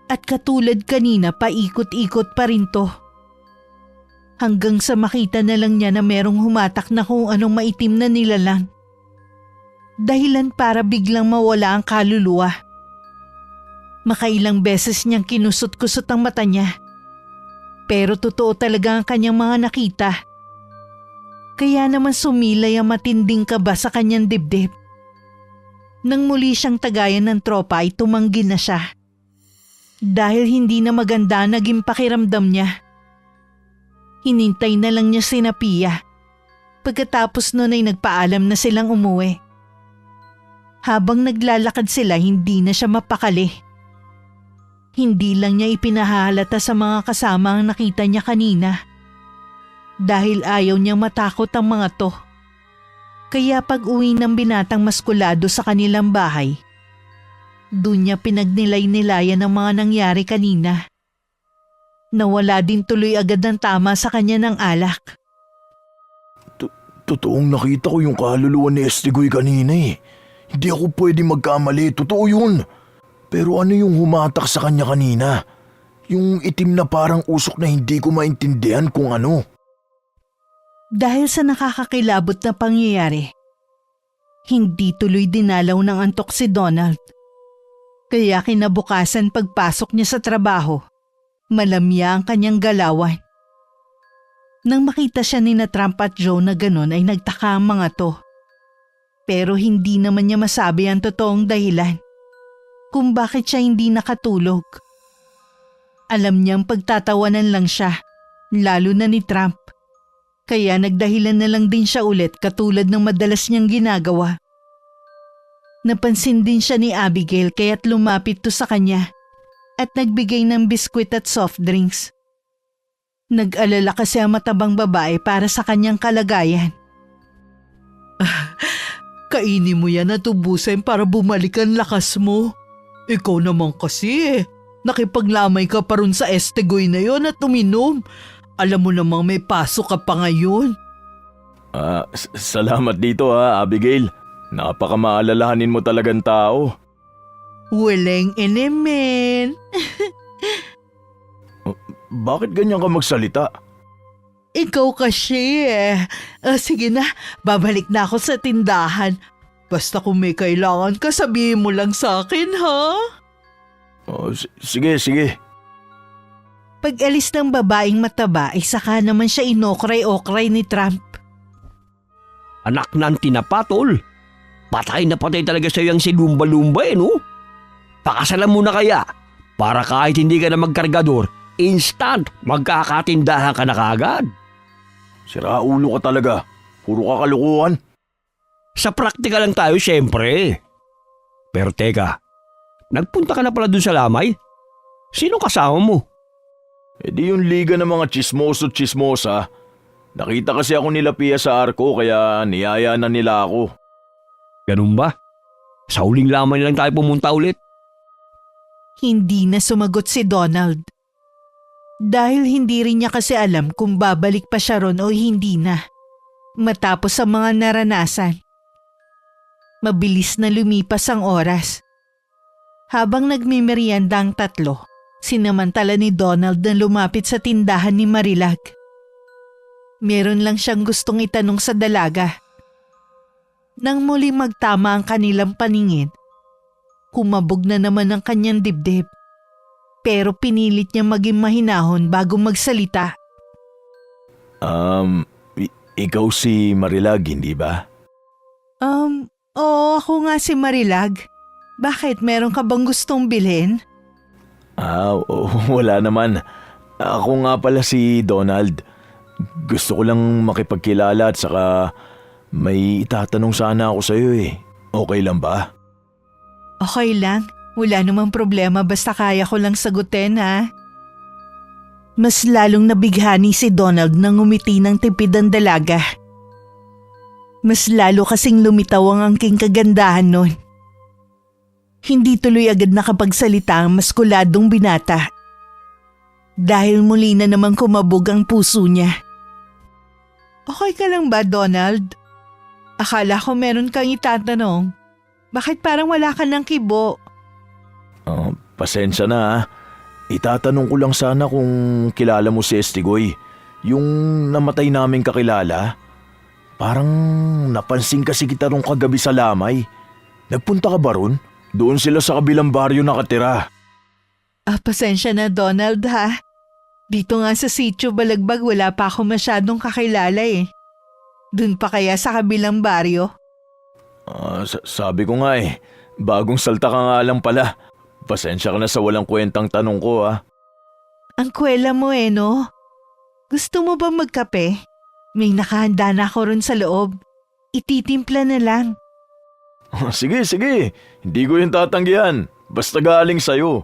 At katulad kanina, paikot-ikot pa rin to. Hanggang sa makita na lang niya na merong humatak na kung anong maitim na nilalang. Dahilan para biglang mawala ang kaluluwa. Makailang beses niyang kinusot-kusot ang mata niya. Pero totoo talaga ang kanyang mga nakita. Kaya naman sumilay ang matinding kaba sa kanyang dibdib. Nang muli siyang tagayan ng tropa ay tumanggi na siya. Dahil hindi na maganda naging pakiramdam niya. Hinintay na lang niya si Pia. Pagkatapos nun ay nagpaalam na silang umuwi. Habang naglalakad sila, hindi na siya mapakali. Hindi lang niya ipinahalata sa mga kasama ang nakita niya kanina. Dahil ayaw niyang matakot ang mga to. Kaya pag uwi ng binatang maskulado sa kanilang bahay, doon niya pinagnilay-nilayan ang mga nangyari kanina. Nawala din tuloy agad ng tama sa kanya ng alak. Totoong nakita ko yung kaluluwa ni Estigoy kanina eh. Hindi ako pwede magkamali, totoo yun. Pero ano yung humatak sa kanya kanina? Yung itim na parang usok na hindi ko maintindihan kung ano. Dahil sa nakakakilabot na pangyayari, hindi tuloy dinalaw ng antok si Donald. Kaya kinabukasan pagpasok niya sa trabaho, malamya ang kanyang galawan. Nang makita siya ni Trump at Joe na ganon ay nagtaka ang mga to. Pero hindi naman niya masabi ang totoong dahilan kung bakit siya hindi nakatulog. Alam niyang pagtatawanan lang siya, lalo na ni Trump. Kaya nagdahilan na lang din siya ulit katulad ng madalas niyang ginagawa. Napansin din siya ni Abigail kaya't lumapit to sa kanya at nagbigay ng biskwit at soft drinks. Nag-alala kasi ang matabang babae para sa kanyang kalagayan. Kainin mo yan at ubusin para bumalik ang lakas mo. Ikaw naman kasi nakipaglamay ka pa rin sa Estigoy na yon at uminom. Alam mo namang may pasok ka pa ngayon. Salamat dito ha, Abigail. Napakamaalalahanin mo talagang tao. Walang enemen. Bakit ganyan ka magsalita? Ikaw kasi eh. Sige na, babalik na ako sa tindahan. Basta kung may kailangan ka, sabihin mo lang sa akin, ha? Sige, sige. Pag-alis ng babaeng mataba ay saka naman siya inokray-okray ni Trump. Anak ng tinapa, tol. Patay na patay talaga sa'yo ang si Lumba-Lumba no? Pakasalan mo na kaya para kahit hindi ka na magkargador, instant magkakatindahan ka na kaagad. Sira ulo ka talaga. Puro ka kalukuhan. Sa praktika lang tayo syempre. Pero teka, nagpunta ka na pala dun sa lamay? Sino kasama mo? Di yung liga ng mga chismoso-chismosa. Nakita kasi ako nila Pia sa arko kaya niyaya na nila ako. Ganun ba? Sa huling lamay lang tayo pumunta ulit. Hindi na sumagot si Donald. Dahil hindi rin niya kasi alam kung babalik pa siya ron o hindi na. Matapos ang mga naranasan. Mabilis na lumipas ang oras. Habang nagmimerienda ang tatlo, sinamantala ni Donald na lumapit sa tindahan ni Marilag. Meron lang siyang gustong itanong sa dalaga. Nang muli magtama ang kanilang paningin, humabog na naman ang kanyang dibdib. Pero pinilit niya maging mahinahon bago magsalita. Ikaw si Marilag, hindi ba? Oo, ako nga si Marilag. Bakit, meron ka bang gustong bilhin? Wala naman. Ako nga pala si Donald. Gusto ko lang makipagkilala at saka may itatanong sana ako sa'yo eh. Okay lang ba? Okay lang. Wala namang problema basta kaya ko lang sagutin ha. Mas lalong nabighani si Donald nang ngumiti ng tipid ang dalaga. Mas lalo kasing lumitaw ang angking kagandahan nun. Hindi tuloy agad nakapagsalita ang maskuladong binata. Dahil muli na namang kumabog ang puso niya. Okay ka lang ba, Donald? Akala ko meron kang itatanong. Bakit parang wala ka ng kibo? Pasensya na ha. Itatanong ko lang sana kung kilala mo si Estigoy. Yung namatay naming kakilala. Parang napansin kasi kita nung kagabi sa lamay. Nagpunta ka ba ron? Doon sila sa kabilang baryo nakatira. Pasensya na, Donald ha. Dito nga sa sitio Balagbag wala pa ako masyadong kakilala eh. Doon pa kaya sa kabilang baryo? Sabi ko nga eh, bagong salta ka nga lang pala. Pasensya ka na sa walang kwentang tanong ko ha. Ang kwela mo eh no? Gusto mo ba magkape? May nakahanda na ako ron sa loob. Ititimpla na lang. Sige, sige. Hindi ko yung tatanggihan. Basta galing sa'yo.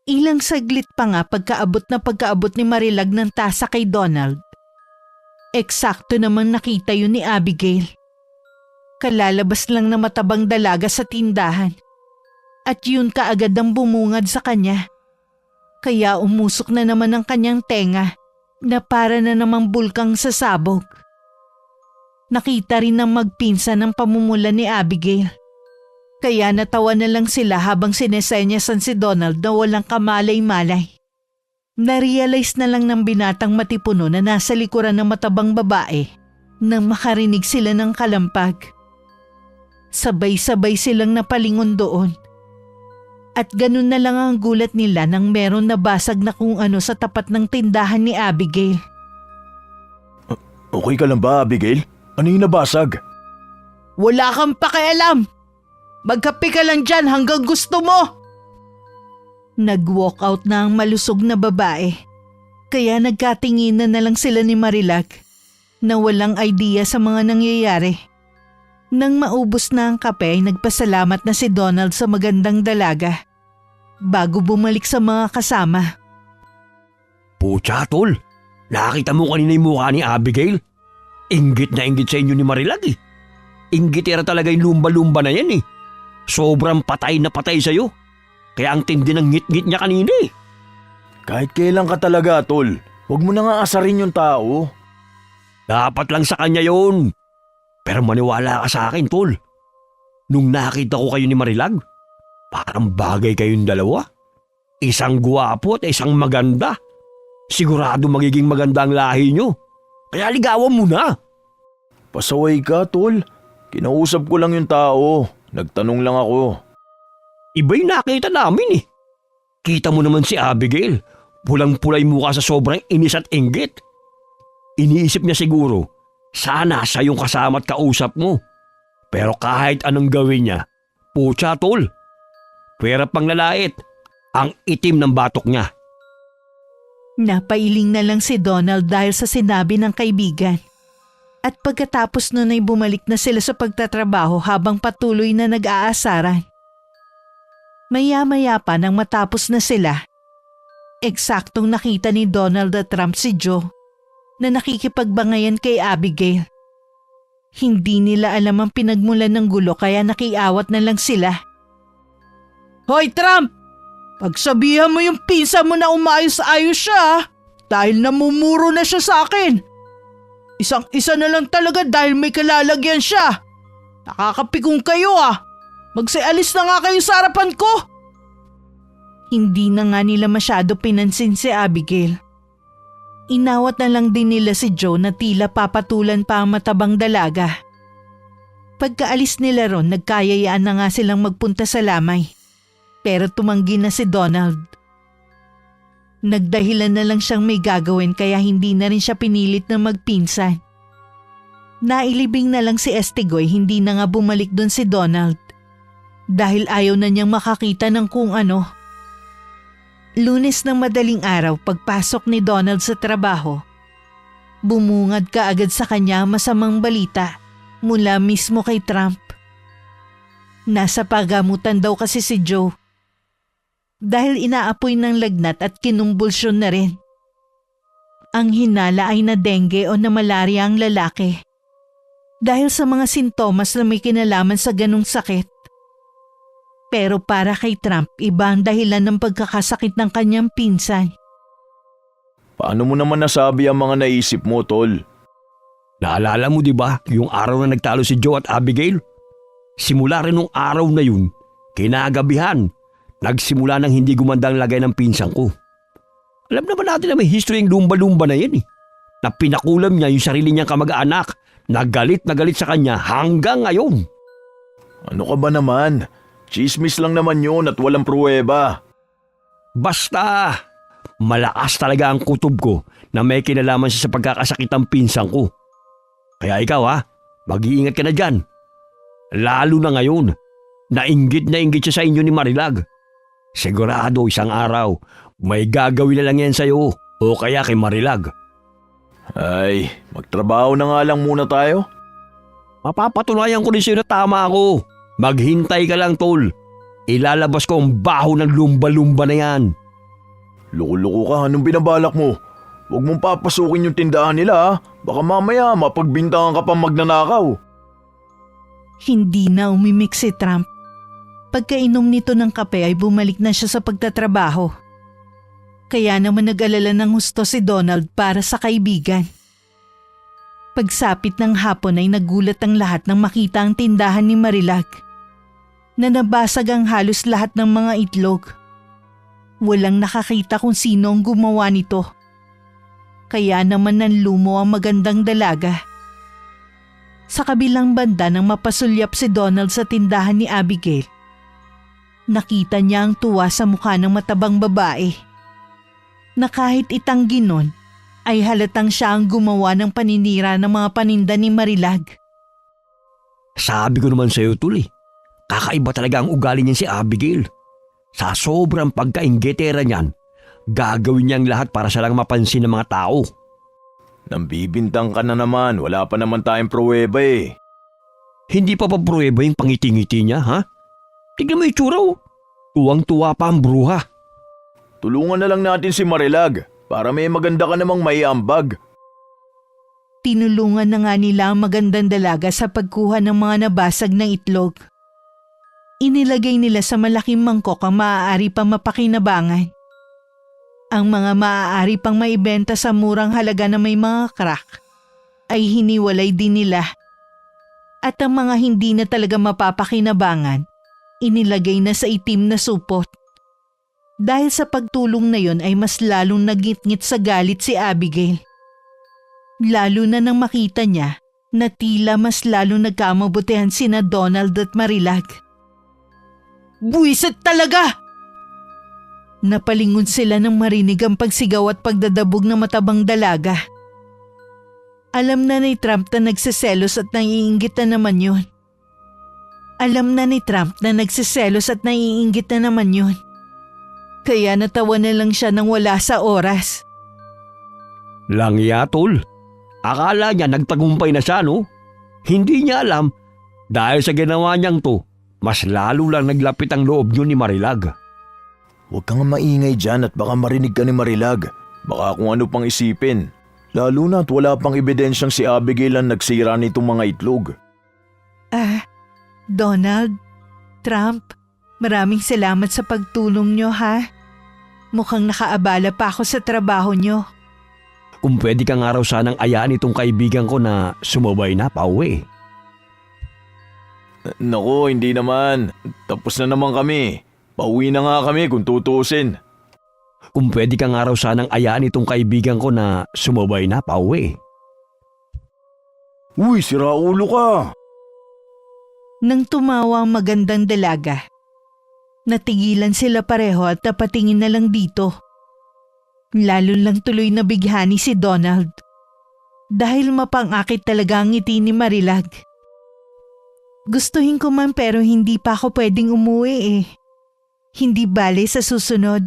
Ilang saglit pa nga pagkaabot ni Marilag ng tasa kay Donald. Eksakto namang nakita yun ni Abigail. Kalalabas lang na matabang dalaga sa tindahan. At yun kaagad ang bumungad sa kanya. Kaya umusok na naman ang kanyang tenga na para na namang bulkang sasabog. Nakita rin ng magpinsan ang pamumula ni Abigail. Kaya natawa na lang sila habang sinesenyasan si Donald na walang kamalay-malay. Narealize na lang ng binatang matipuno na nasa likuran ng matabang babae nang makarinig sila ng kalampag. Sabay-sabay silang napalingon doon. At ganun na lang ang gulat nila nang meron nabasag na kung ano sa tapat ng tindahan ni Abigail. Okay ka lang ba, Abigail? Ano yung nabasag? Wala kang pakialam! Magkape ka lang dyan hanggang gusto mo! Nag-walk out na ang malusog na babae. Kaya nagkatinginan na lang sila ni Marilag na walang idea sa mga nangyayari. Nang maubos na ang kape ay nagpasalamat na si Donald sa magandang dalaga bago bumalik sa mga kasama. Pucha, tol. Nakita mo kanina yung mukha ni Abigail? Inggit na inggit sa inyo ni Marilag eh. Inggitera talaga yung lumba-lumba na yan eh. Sobrang patay na patay sa'yo. Kaya ang tindi ng ngit-ngit niya kanina eh. Kahit kailan ka talaga, tol. Huwag mo na nga asarin yung tao. Dapat lang sa kanya yun. Pero maniwala ka sa akin, tol. Nung nakita ko kayo ni Marilag, parang bagay kayong dalawa. Isang guwapo at isang maganda. Sigurado magiging maganda ang lahi nyo. Kaya ligawan mo na. Pasaway ka, tol. Kinausap ko lang yung tao. Nagtanong lang ako. Iba yung nakita namin eh. Kita mo naman si Abigail. Pulang-pulay mukha sa sobrang inis at inggit. Iniisip niya siguro, sana siya yung kasama at kausap mo. Pero kahit anong gawin niya, putya tol. Pwera pang lalait, ang itim ng batok niya. Napailing na lang si Donald dahil sa sinabi ng kaibigan. At pagkatapos nun ay bumalik na sila sa pagtatrabaho habang patuloy na nag-aasaran. Maya-maya pa nang matapos na sila, eksaktong nakita ni Donald Trump si Joe na nakikipagbangayan kay Abigail. Hindi nila alam ang pinagmulan ng gulo kaya nakiawat na lang sila. Hoy Trump! Pagsabihan mo yung pinsa mo na umayos-ayos siya dahil namumuro na siya sa akin. Isang-isa na lang talaga dahil may kalalagyan siya. Nakakapikong kayo ah. Magsialis na nga kayo sa harapan ko. Hindi na nga nila masyado pinansin si Abigail. Inawat na lang din nila si Joe na tila papatulan pa ang matabang dalaga. Pagkaalis nila ron, nagkayayaan na nga silang magpunta sa lamay. Pero tumanggi na si Donald. Nagdahilan na lang siyang may gagawin kaya hindi na rin siya pinilit na magpinsan. Nailibing na lang si Estigoy, hindi na nga bumalik doon si Donald. Dahil ayaw na niyang makakita ng kung ano. Lunes ng madaling araw pagpasok ni Donald sa trabaho. Bumungad kaagad sa kanya masamang balita mula mismo kay Trump. Nasa pagamutan daw kasi si Joe. Dahil inaapoy ng lagnat at kinumbulsyon na rin. Ang hinala ay na dengue o na malaria ang lalaki. Dahil sa mga sintomas na may kinalaman sa ganong sakit. Pero para kay Trump, iba ang dahilan ng pagkakasakit ng kanyang pinsan. Paano mo naman nasabi ang mga naisip mo, tol? Naalala mo di ba yung araw na nagtalo si Joe at Abigail? Simula rin nung araw na yun, kinagabihan, nagsimula ng hindi gumanda ang lagay ng pinsan ko. Alam naman natin na may history yung lumba-lumba na yan eh. Na pinakulam niya yung sarili niyang kamag-anak, na galit sa kanya hanggang ngayon. Ano ka ba naman? Chismis lang naman yun at walang pruweba. Basta, malakas talaga ang kutob ko na may kinalaman siya sa pagkakasakit ng pinsan ko. Kaya ikaw mag-iingat ka na dyan. Lalo na ngayon, nainggit siya sa inyo ni Marilag. Sigurado isang araw, may gagawin na lang yan sa'yo o kaya kay Marilag. Ay, magtrabaho na nga lang muna tayo. Mapapatunayan ko rin sa'yo na tama ako. Maghintay ka lang, tol. Ilalabas ko ang baho ng lumba-lumba na yan. Loko-loko ka, anong binabalak mo? Huwag mong papasukin yung tindahan nila. Baka mamaya mapagbintangan ka pang magnanakaw. Hindi na umimik si Trump. Pagkainom nito ng kape ay bumalik na siya sa pagtatrabaho. Kaya naman nag-alala ng husto si Donald para sa kaibigan. Pagsapit ng hapon ay nagulat ang lahat nang makita ang tindahan ni Marilag. Na nabasag ang halos lahat ng mga itlog. Walang nakakita kung sino ang gumawa nito. Kaya naman nanlumo ang magandang dalaga. Sa kabilang banda nang mapasulyap si Donald sa tindahan ni Abigail, nakita niya ang tuwa sa mukha ng matabang babae. Na kahit itanggi nun, ay halatang siya ang gumawa ng paninira ng mga paninda ni Marilag. Sabi ko naman sa'yo, tol kakaiba talaga ang ugali niyan si Abigail. Sa sobrang pagkainggitera niyan, gagawin niya ang lahat para siya lang mapansin ng mga tao. Nambibintang ka na naman, wala pa naman tayong pruweba eh. Hindi pa ba pruweba yung pangiti-ngiti niya, ha? Tignan mo yung tsura, tuwang-tuwa pa ang bruha. Tulungan na lang natin si Marilag para may maganda ka namang maiambag. Tinulungan na nga nila ang magandang dalaga sa pagkuha ng mga nabasag ng itlog. Inilagay nila sa malaking mangkok ang maaari pang mapakinabangan. Ang mga maaari pang maibenta sa murang halaga na may mga crack ay hiniwalay din nila. At ang mga hindi na talaga mapapakinabangan, inilagay na sa itim na supot. Dahil sa pagtulong na yon ay mas lalong nagngit-ngit sa galit si Abigail. Lalo na nang makita niya na tila mas lalong nagkamabutihan sina Donald at Marilag. Buwisit talaga! Napalingon sila nang marinig ang pagsigaw at pagdadabog ng matabang dalaga. Alam na ni Trump na nagsiselos at naiinggit na naman yun. Kaya natawa na lang siya nang wala sa oras. Langya, tol. Akala niya nagtagumpay na siya, no? Hindi niya alam, dahil sa ginawa niyang to, mas lalo lang naglapit ang loob niyo ni Marilag. Huwag kang maingay dyan at baka marinig ka ni Marilag. Baka kung ano pang isipin. Lalo na at wala pang ebidensyang si Abigail ang nagsira nitong mga itlog. Donald, Trump, maraming salamat sa pagtulong nyo ha. Mukhang nakaabala pa ako sa trabaho nyo. Kung pwede ka nga raw sanang ayaan itong kaibigan ko na sumabay na pauwi. Naku, hindi naman. Tapos na naman kami. Pauwi na nga kami kung tutuusin. Kung pwede ka nga raw sanang ayaan itong kaibigan ko na sumabay na pauwi. Uy, sira ulo ka. Nang tumawa ang magandang dalaga, natigilan sila pareho at napatingin na lang dito. Lalo lang tuloy na bighani si Donald. Dahil mapangakit talaga ang ngiti ni Marilag. Gustuhin ko man pero hindi pa ako pwedeng umuwi eh. Hindi bale sa susunod.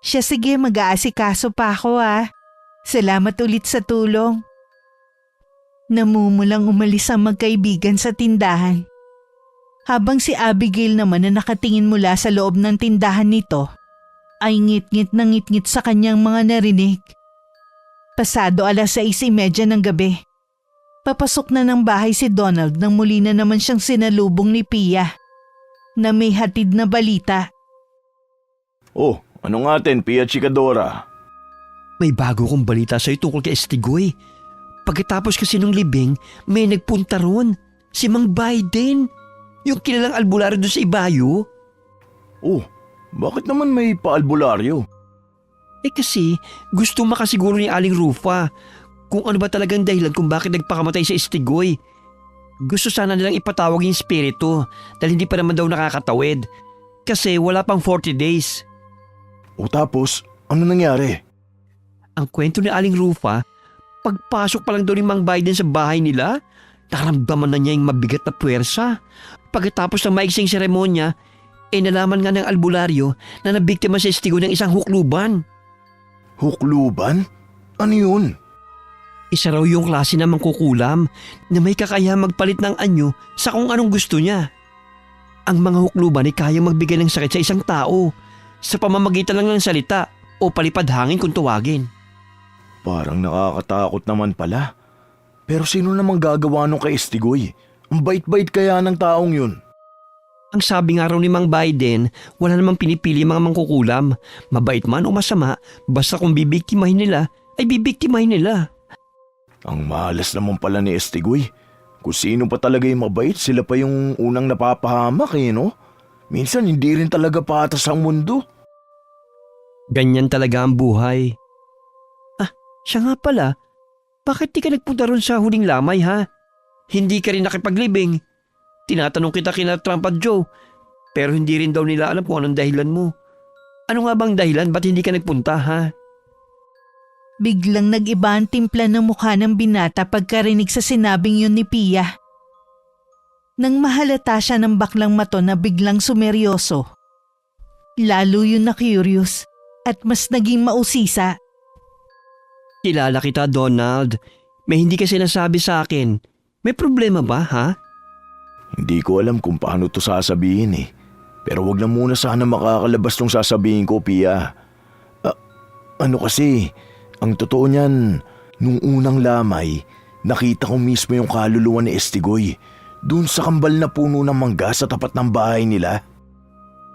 Siya sige, mag-aasikaso pa ako ah. Salamat ulit sa tulong. Namumulang umalis ang magkaibigan sa tindahan. Habang si Abigail naman na nakatingin mula sa loob ng tindahan nito, ay ngit-ngit na ngit-ngit sa kanyang mga narinig. Pasado 6:30 ng gabi. Papasok na ng bahay si Donald nang muli na naman siyang sinalubong ni Pia na may hatid na balita. Oh, ano nga ten, Pia Chikadora? May bago kong balita sa'yo tungkol kay Estigoy. Pagkatapos kasi nung libing, may nagpunta ron. Si Mang Biden. Yung kilalang albularyo doon sa Ibayo. Oh, bakit naman may paalbularyo? Kasi gusto makasiguro ni Aling Rufa kung ano ba talagang dahilan kung bakit nagpakamatay si Estigoy. Gusto sana nilang ipatawag yung espiritu dahil hindi pa naman daw nakakatawid. Kasi wala pang 40 days. O tapos, ano nangyari? Ang kwento ni Aling Rufa, pagpasok pa lang daw ni Mang Biden sa bahay nila, nakaramdaman na niya yung mabigat na puwersa. Pagkatapos ng maiksing seremonya, nalaman nga ng albularyo na nabiktima si Estigoy ng isang hukluban. Hukluban? Ano yun? Isa raw yung klase na mangkukulam na may kakaya magpalit ng anyo sa kung anong gusto niya. Ang mga hukluban ay kayang magbigay ng sakit sa isang tao sa pamamagitan lang ng salita o palipad hangin kung tuwagin. Parang nakakatakot naman pala. Pero sino namang gagawa nung kay Estigoy? Ang bait-bait kaya ng taong yun. Ang sabi nga raw ni Mang Biden, wala namang pinipili mga mangkukulam. Mabait man o masama, basta kung bibiktimahin nila, ay bibiktimahin nila. Ang malas naman pala ni Estigoy. Kung sino pa talaga yung mabait, sila pa yung unang napapahamak eh, no? Minsan hindi rin talaga patas ang mundo. Ganyan talaga ang buhay. Siya nga pala, bakit di ka nagpunta ron sa huling lamay ha? Hindi ka rin nakipaglibing. Tinatanong kita kina Trump at Joe, pero hindi rin daw nila alam kung anong dahilan mo. Ano nga bang dahilan, ba't hindi ka nagpunta ha? Biglang nag-iba ang timpla ng mukha ng binata pagkarinig sa sinabing yun ni Pia. Nang mahalata siya ng baklang mato na biglang sumeryoso, lalo yun na curious at mas naging mausisa. Kilala kita, Donald. May hindi ka sinasabi sa akin. May problema ba, ha? Hindi ko alam kung paano to sasabihin eh. Pero wag na muna sana makakalabas tong sasabihin ko, Pia. Ano kasi, ang totoo niyan, nung unang lamay, nakita ko mismo yung kaluluwa ni Estigoy. Doon sa kambal na puno ng mangga sa tapat ng bahay nila.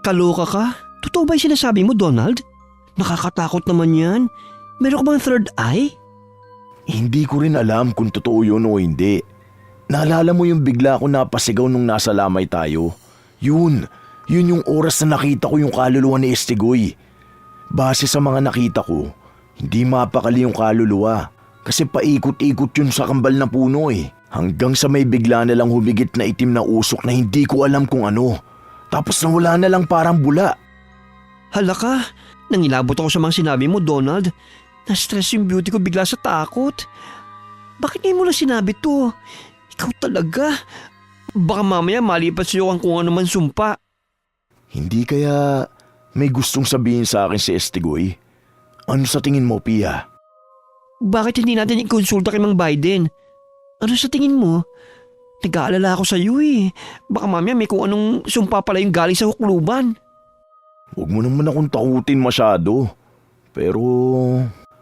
Kaloka ka? Totoo ba yung sinasabi mo, Donald? Nakakatakot naman yan. Meron ka bang third eye? Hindi ko rin alam kung totoo yun o hindi. Naalala mo yung bigla ko napasigaw nung nasa lamay tayo? Yun, Yun yung oras na nakita ko yung kaluluwa ni Estigoy. Base sa mga nakita ko, hindi mapakali yung kaluluwa kasi paikot-ikot yun sa kambal na puno eh. Hanggang sa may bigla na lang humigit na itim na usok na hindi ko alam kung ano. Tapos nawala na lang parang bula. Hala ka, nangilabot ako sa mga sinabi mo, Donald. Na-stress yung beauty ko bigla sa takot. Bakit ngayon mo lang sinabi to? Ikaw talaga. Baka mamaya malipat sa'yo ang kung ano man sumpa. Hindi kaya may gustong sabihin sa akin si Estigoy? Ano sa tingin mo, Pia? Bakit hindi natin ikonsulta kay Mang Biden? Ano sa tingin mo? Nag-aalala ako sa iyo eh. Baka mamaya may kung anong sumpa pala yung galing sa hukluban. Huwag mo naman akong takutin masyado. Pero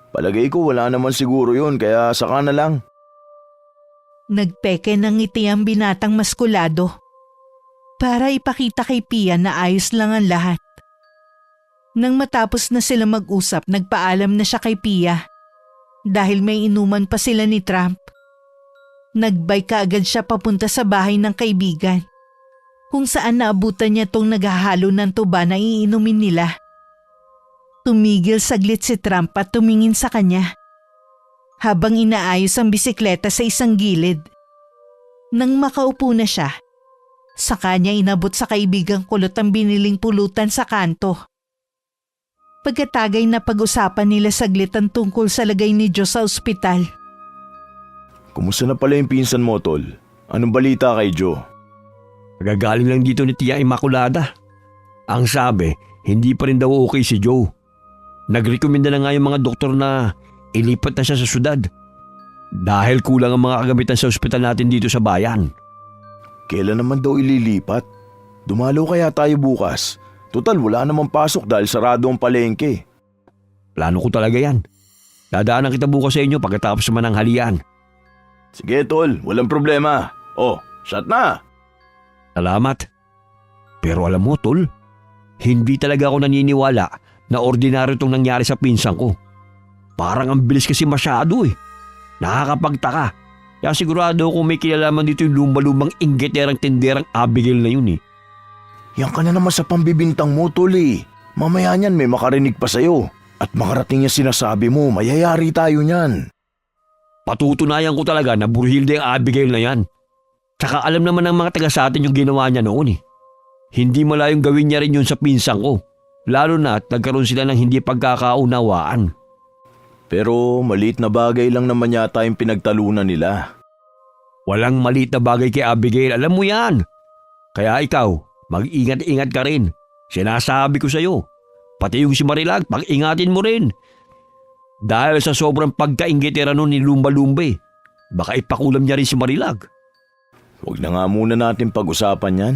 palagay ko wala naman siguro yun kaya saka na lang. Nagpeke ng ngiti ang binatang maskulado para ipakita kay Pia na ayos lang ang lahat. Nang matapos na sila mag-usap, nagpaalam na siya kay Pia dahil may inuman pa sila ni Trump. Nagbike kaagad siya papunta sa bahay ng kaibigan kung saan naabutan niya tong naghahalo ng tuba na iinumin nila. Tumigil saglit si Trump at tumingin sa kanya habang inaayos ang bisikleta sa isang gilid. Nang makaupo na siya, sa kanya inabot sa kaibigang kulot ang biniling pulutan sa kanto. Pagkatagay na pag-usapan nila saglit ang tungkol sa lagay ni Joe sa ospital. Kumusta na pala yung pinsan mo, Tol? Anong balita kay Joe? Nagagaling lang dito ni Tia Immaculada. Ang sabi, hindi pa rin daw okay si Joe. Nagrekomenda na nga yung mga doktor na ilipat na siya sa syudad. Dahil kulang ang mga kagamitan sa ospital natin dito sa bayan. Kailan naman daw ililipat? Dumalo kaya tayo bukas? Total, wala namang pasok dahil sarado ang palengke. Plano ko talaga yan. Dadaanan kita bukas sa inyo pagkatapos naman ng halian. Sige, Tol. Walang problema. Oh, shot na. Salamat. Pero alam mo, Tol, hindi talaga ako naniniwala na ordinaryo itong nangyari sa pinsan ko. Parang ang bilis kasi masyado eh. Nakakapagtaka. Kaya sigurado kung may kilalaman dito yung lumang inggiterang tinderang Abigail na yun eh. Yan ka na naman sa pambibintang mo, Tol eh. Mamaya niyan may makarinig pa sa'yo. At makarating yung sinasabi mo, mayayari tayo niyan. Patutunayan ko talaga na burhilde ang Abigail na yan. Tsaka alam naman ng mga taga sa atin yung ginawa niya noon eh. Hindi malayong gawin niya rin yun sa pinsan ko. Lalo na at nagkaroon sila ng hindi pagkakaunawaan. Pero maliit na bagay lang naman yata yung pinagtalunan nila. Walang maliit na bagay kay Abigail, alam mo yan. Kaya ikaw, mag-ingat-ingat ka rin. Sinasabi ko sa'yo. Pati yung si Marilag, pag-ingatin mo rin. Dahil sa sobrang pagkainggitera nun ni Lumba-Lumba baka ipakulam niya rin si Marilag. Huwag na nga muna natin pag-usapan yan.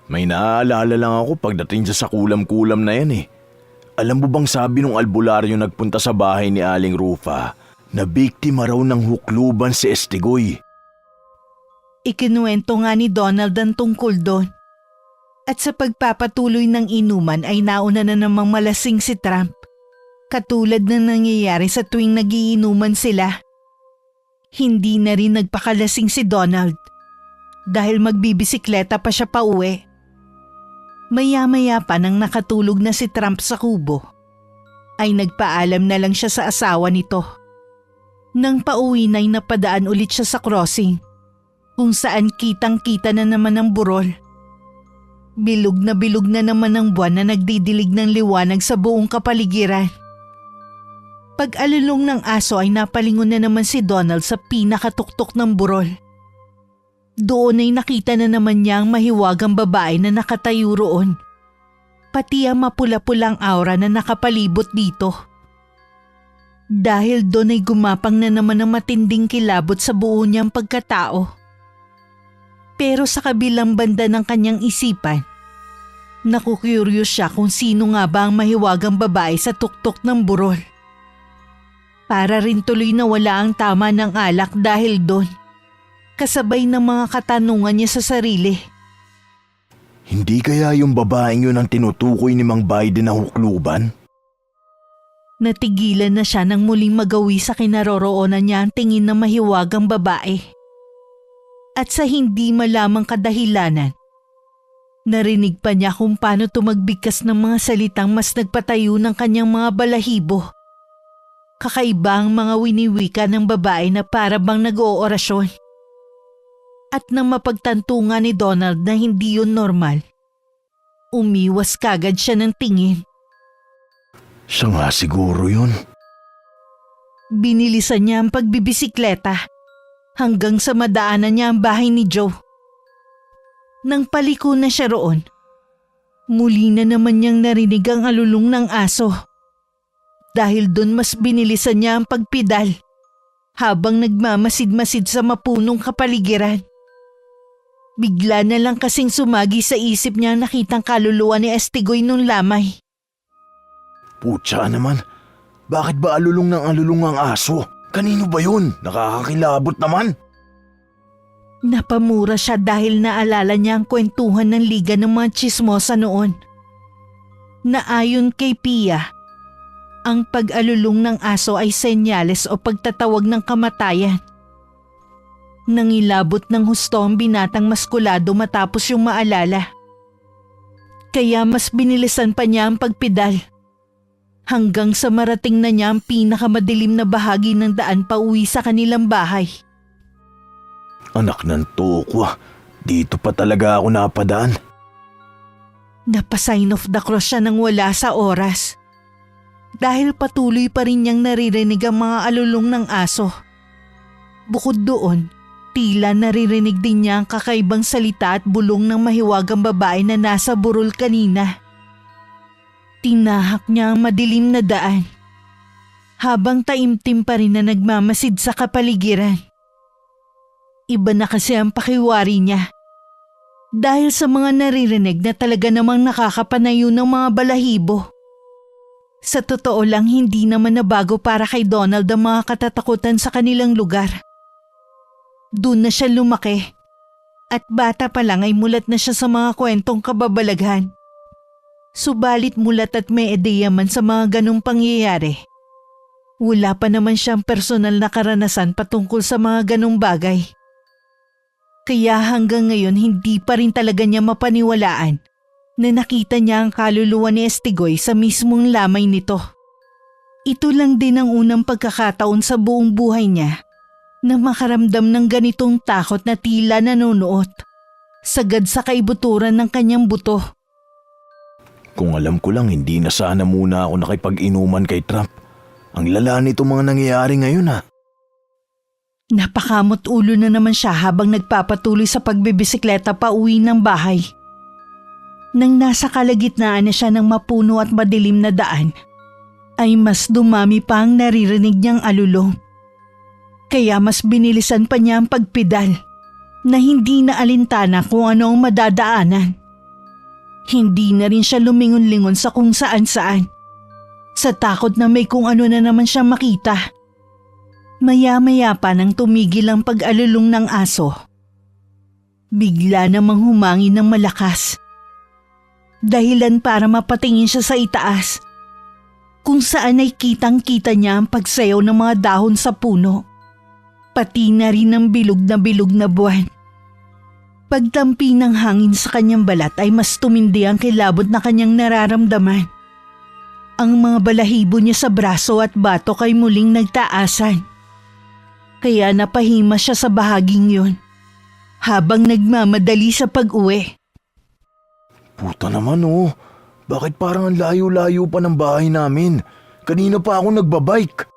May naaalala lang ako pagdating sa kulam-kulam na yan eh. Alam mo bang sabi nung albularyo nagpunta sa bahay ni Aling Rufa na biktima raw ng hukluban si Estigoy? Ikinuwento nga ni Donald ang tungkol doon. At sa pagpapatuloy ng inuman ay nauna na namang malasing si Trump. Katulad na nangyayari sa tuwing nagiinuman sila. Hindi na rin nagpakalasing si Donald dahil magbibisikleta pa siya pauwi. Maya-maya pa nang nakatulog na si Trump sa kubo, ay nagpaalam na lang siya sa asawa nito. Nang pauwi na'y napadaan ulit siya sa crossing, kung saan kitang-kita na naman ang burol. Bilog na naman ang buwan na nagdidilig ng liwanag sa buong kapaligiran. Pag-alulong ng aso ay napalingon na naman si Donald sa pinakatuktok ng burol. Doon ay nakita na naman niya ang mahiwagang babae na nakatayo roon. Pati ang mapula-pulang aura na nakapalibot dito. Dahil doon ay gumapang na naman ang matinding kilabot sa buo niyang pagkatao. Pero sa kabilang banda ng kanyang isipan, nakukuryos siya kung sino nga ba ang mahiwagang babae sa tuktok ng burol. Para rin tuloy na wala ang tama ng alak dahil doon. Kasabay ng mga katanungan niya sa sarili. Hindi kaya yung babaeng yun ang tinutukoy ni Mang Biden na hukluban? Natigilan na siya nang muling magawi sa kinaroroonan niya ang tingin ng mahiwagang babae. At sa hindi malamang kadahilanan, Narinig pa niya kung paano tumagbigkas ng mga salitang mas nagpatayo ng kanyang mga balahibo. Kakaiba ang mga winiwika ng babae na para bang nag-oorasyon. At nang mapagtanto nga ni Donald na hindi yun normal, umiwas kagad siya ng tingin. Siya nga siguro yun. Binilisan niya ang pagbibisikleta hanggang sa madaanan niya ang bahay ni Joe. Nang paliko na siya roon, muli na naman niyang narinig ang alulong ng aso. Dahil doon mas binilisan niya ang pagpidal habang nagmamasid-masid sa mapunong kapaligiran. Bigla na lang kasing sumagi sa isip niya ang nakitang kaluluwa ni Estigoy nung lamay. Putya naman, bakit ba alulong ang aso? Kanino ba yun? Nakakakilabot naman. Napamura siya dahil naalala niya ang kwentuhan ng liga ng mga tsismosa noon. Na ayon kay Pia, ang pag-alulong ng aso ay senyales o pagtatawag ng kamatayan. Nangilabot ng husto ang binatang maskulado matapos yung maalala. Kaya mas binilisan pa niya ang pagpidal. Hanggang sa marating na niya ang pinakamadilim na bahagi ng daan pauwi sa kanilang bahay. Anak ng tokwa, dito pa talaga ako napadaan. Napasign of the cross siya nang wala sa oras. Dahil patuloy pa rin niyang naririnig ang mga alulong ng aso. Bukod doon, tila naririnig din niya ang kakaibang salita at bulong ng mahiwagang babae na nasa burol kanina. Tinahak niya ang madilim na daan, habang taimtim pa rin na nagmamasid sa kapaligiran. Iba na kasi ang pakiwari niya. Dahil sa mga naririnig na talaga namang nakakapanayo ng mga balahibo. Sa totoo lang hindi naman nabago para kay Donald ang mga katatakutan sa kanilang lugar. Doon na siya lumaki. At bata pa lang ay mulat na siya sa mga kwentong kababalaghan. Subalit mulat at may ideya man sa mga ganong pangyayari. Wala pa naman siyang personal na karanasan patungkol sa mga ganong bagay. Kaya hanggang ngayon hindi pa rin talaga niya mapaniwalaan na nakita niya ang kaluluwa ni Estigoy sa mismong lamay nito. Ito lang din ang unang pagkakataon sa buong buhay niya na makaramdam ng ganitong takot na tila nanonood, sagad sa kaibuturan ng kanyang buto. Kung alam ko lang hindi na sana muna ako nakipag-inuman kay Trump. Ang lala nito mga nangyayari ngayon Napakamot ulo na naman siya habang nagpapatuloy sa pagbibisikleta pa uwi ng bahay. Nang nasa kalagitnaan na siya ng mapuno at madilim na daan, ay mas dumami pa ang naririnig niyang alulong. Kaya mas binilisan pa niya ang pagpidal na hindi na alintana kung ano ang madadaanan. Hindi na rin siya lumingon-lingon sa kung saan-saan, sa takot na may kung ano na naman siyang makita. Maya-maya pa nang tumigil ang pag-alulong ng aso. Bigla namang humangin ng malakas. Dahilan para mapatingin siya sa itaas, kung saan ay kitang-kita niya ang pagsayaw ng mga dahon sa puno, pati na rin ang bilog na buwan. Pagtampi ng hangin sa kanyang balat ay mas tumindi ang kilabot na kanyang nararamdaman. Ang mga balahibo niya sa braso at batok ay muling nagtaasan. Kaya napahima siya sa bahaging yun, habang nagmamadali sa pag-uwi. Puta naman bakit parang ang layo-layo pa ng bahay namin? Kanina pa ako nagbabike.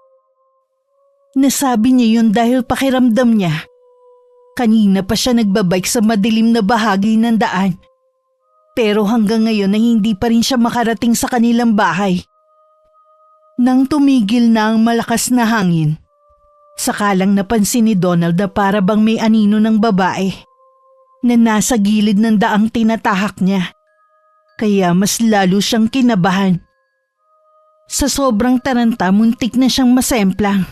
Nasabi niya yun dahil pakiramdam niya. Kanina pa siya nagbabike sa madilim na bahagi ng daan. Pero hanggang ngayon ay hindi pa rin siya makarating sa kanilang bahay. Nang tumigil na ang malakas na hangin, saka lang napansin ni Donald na para bang may anino ng babae na nasa gilid ng daang tinatahak niya. Kaya mas lalo siyang kinabahan. Sa sobrang taranta, muntik na siyang masemplang.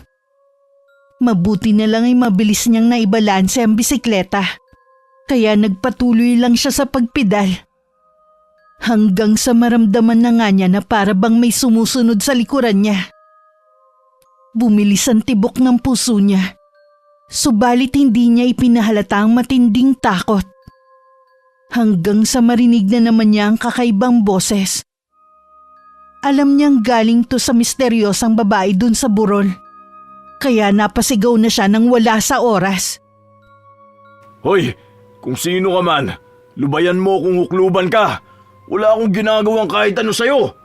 Mabuti na lang ay mabilis niyang naibalanse ang bisikleta. Kaya nagpatuloy lang siya sa pagpidal. Hanggang sa maramdaman na nga niya na para bang may sumusunod sa likuran niya. Bumilis ang tibok ng puso niya. Subalit hindi niya ipinahalata ang matinding takot. Hanggang sa marinig na naman niya ang kakaibang boses. Alam niyang galing to sa misteryosang babae dun sa burol. Kaya napasigaw na siya nang wala sa oras. Hoy, kung sino ka man, lubayan mo kung hukluban ka. Wala akong ginagawang kahit ano sa'yo.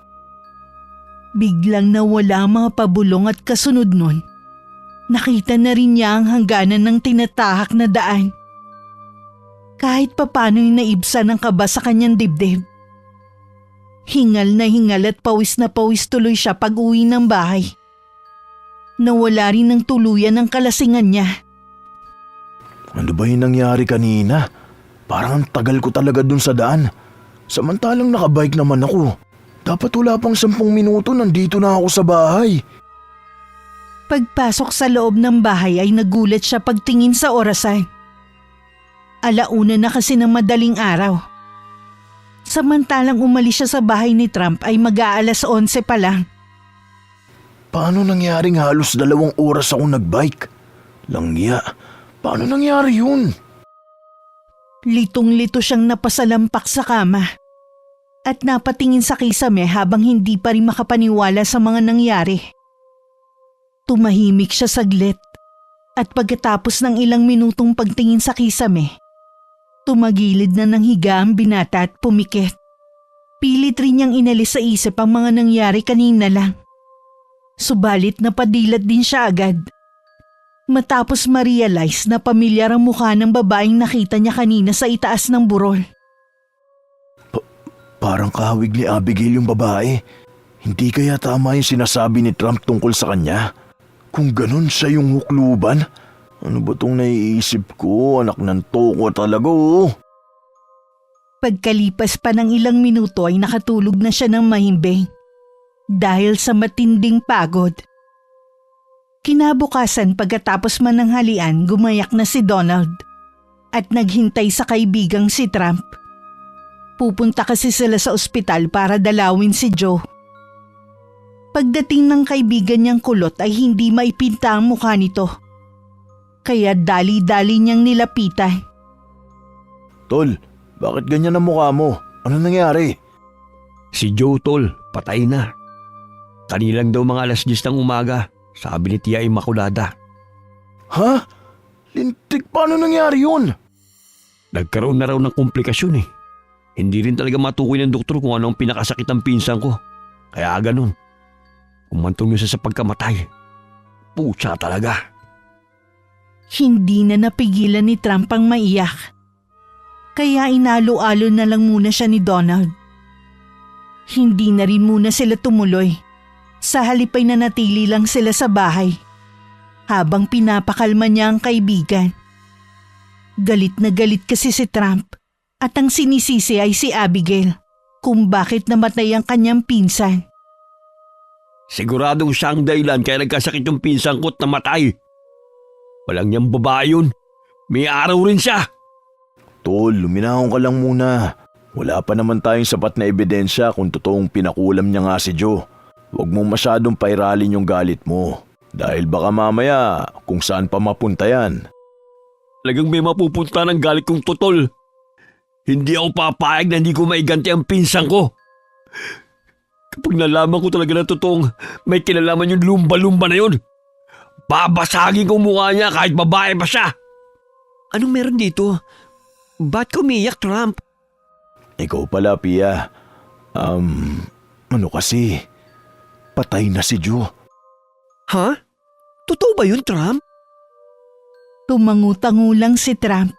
Biglang nawala ang mga pabulong at kasunod nun. Nakita na rin niya ang hangganan ng tinatahak na daan. Kahit papano'y naibsan ang kaba sa kanyang dibdib. Hingal at pawis na pawis tuloy siya pag uwi ng bahay. Nawala rin ng tuluyan ang kalasingan niya. Ano ba yung nangyari kanina? Parang ang tagal ko talaga dun sa daan. Samantalang nakabike naman ako. Dapat wala pang 10 minuto nandito na ako sa bahay. Pagpasok sa loob ng bahay ay nagulat siya pagtingin sa orasan. 1:00 na kasi ng madaling araw. Samantalang umalis siya sa bahay ni Trump ay mag-aalas 11 pa lang. Paano nangyaring halos 2 oras ako nagbike? Langya, paano nangyari yun? Litong-lito siyang napasalampak sa kama. At napatingin sa kisame habang hindi pa rin makapaniwala sa mga nangyari. Tumahimik siya saglit. At pagkatapos ng ilang minutong pagtingin sa kisame, tumagilid na ng higa ang binata at pumikit. Pilit rin niyang inalis sa isip ang mga nangyari kanina lang. Subalit napadilat din siya agad. Matapos ma-realize na pamilyar ang mukha ng babaeng nakita niya kanina sa itaas ng burol. Parang kahawig ni Abigail yung babae. Hindi kaya tama yung sinasabi ni Trump tungkol sa kanya? Kung ganun siya yung hukluban, ano ba itong naiisip ko? Anak ng toko talaga oh. Pagkalipas pa ng ilang minuto ay nakatulog na siya ng mahimbing dahil sa matinding pagod. Kinabukasan pagkatapos mananghalian, gumayak na si Donald at naghintay sa kaibigang si Trump. Pupunta kasi sila sa ospital para dalawin si Joe. Pagdating ng kaibigan niyang kulot ay hindi maipinta ang mukha nito. Kaya dali-dali niyang nilapitan. Tol, bakit ganyan ang mukha mo? Ano nangyari? Si Joe, tol, patay na. Kanilang daw mga 10:00 ng umaga, sabi ni Tia Immaculada. Ha? Lintik, paano nangyari yun? Nagkaroon na raw ng komplikasyon eh. Hindi rin talaga matukoy ng doktor kung ano ang pinakasakit ng pinsan ko. Kaya ganun. Umantong niya sa pagkamatay. Pucha talaga. Hindi na napigilan ni Trump ang maiyak. Kaya inalo-alo na lang muna siya ni Donald. Hindi na rin muna sila tumuloy. Sa halip ay nanatili lang sila sa bahay. Habang pinapakalma niya ang kaibigan. Galit na galit kasi si Trump. At ang sinisisi ay si Abigail kung bakit namatay ang kanyang pinsan. Siguradong siya ang dahilan kaya nagkasakit yung pinsan ko at namatay. Walang niyang babae yun. May araw rin siya. Tol, luminahon ka lang muna. Wala pa naman tayong sapat na ebidensya kung totoong pinakulam niya nga si Joe. Huwag mong masyadong pairalin yung galit mo. Dahil baka mamaya kung saan pa mapunta yan. Talagang may mapupunta ng galit kong tutol. Hindi ako papayag na hindi ko maiganti ang pinsan ko. Kapag nalaman ko talaga na totoong may kinalaman yung lumba-lumba na yun, babasagin ko mukha niya kahit babae pa siya. Anong meron dito? Ba't ka umiyak, Trump? Ikaw pala, Pia. Ano kasi? Patay na si Joe. Ha? Totoo ba yun, Trump? Tumangutango lang si Trump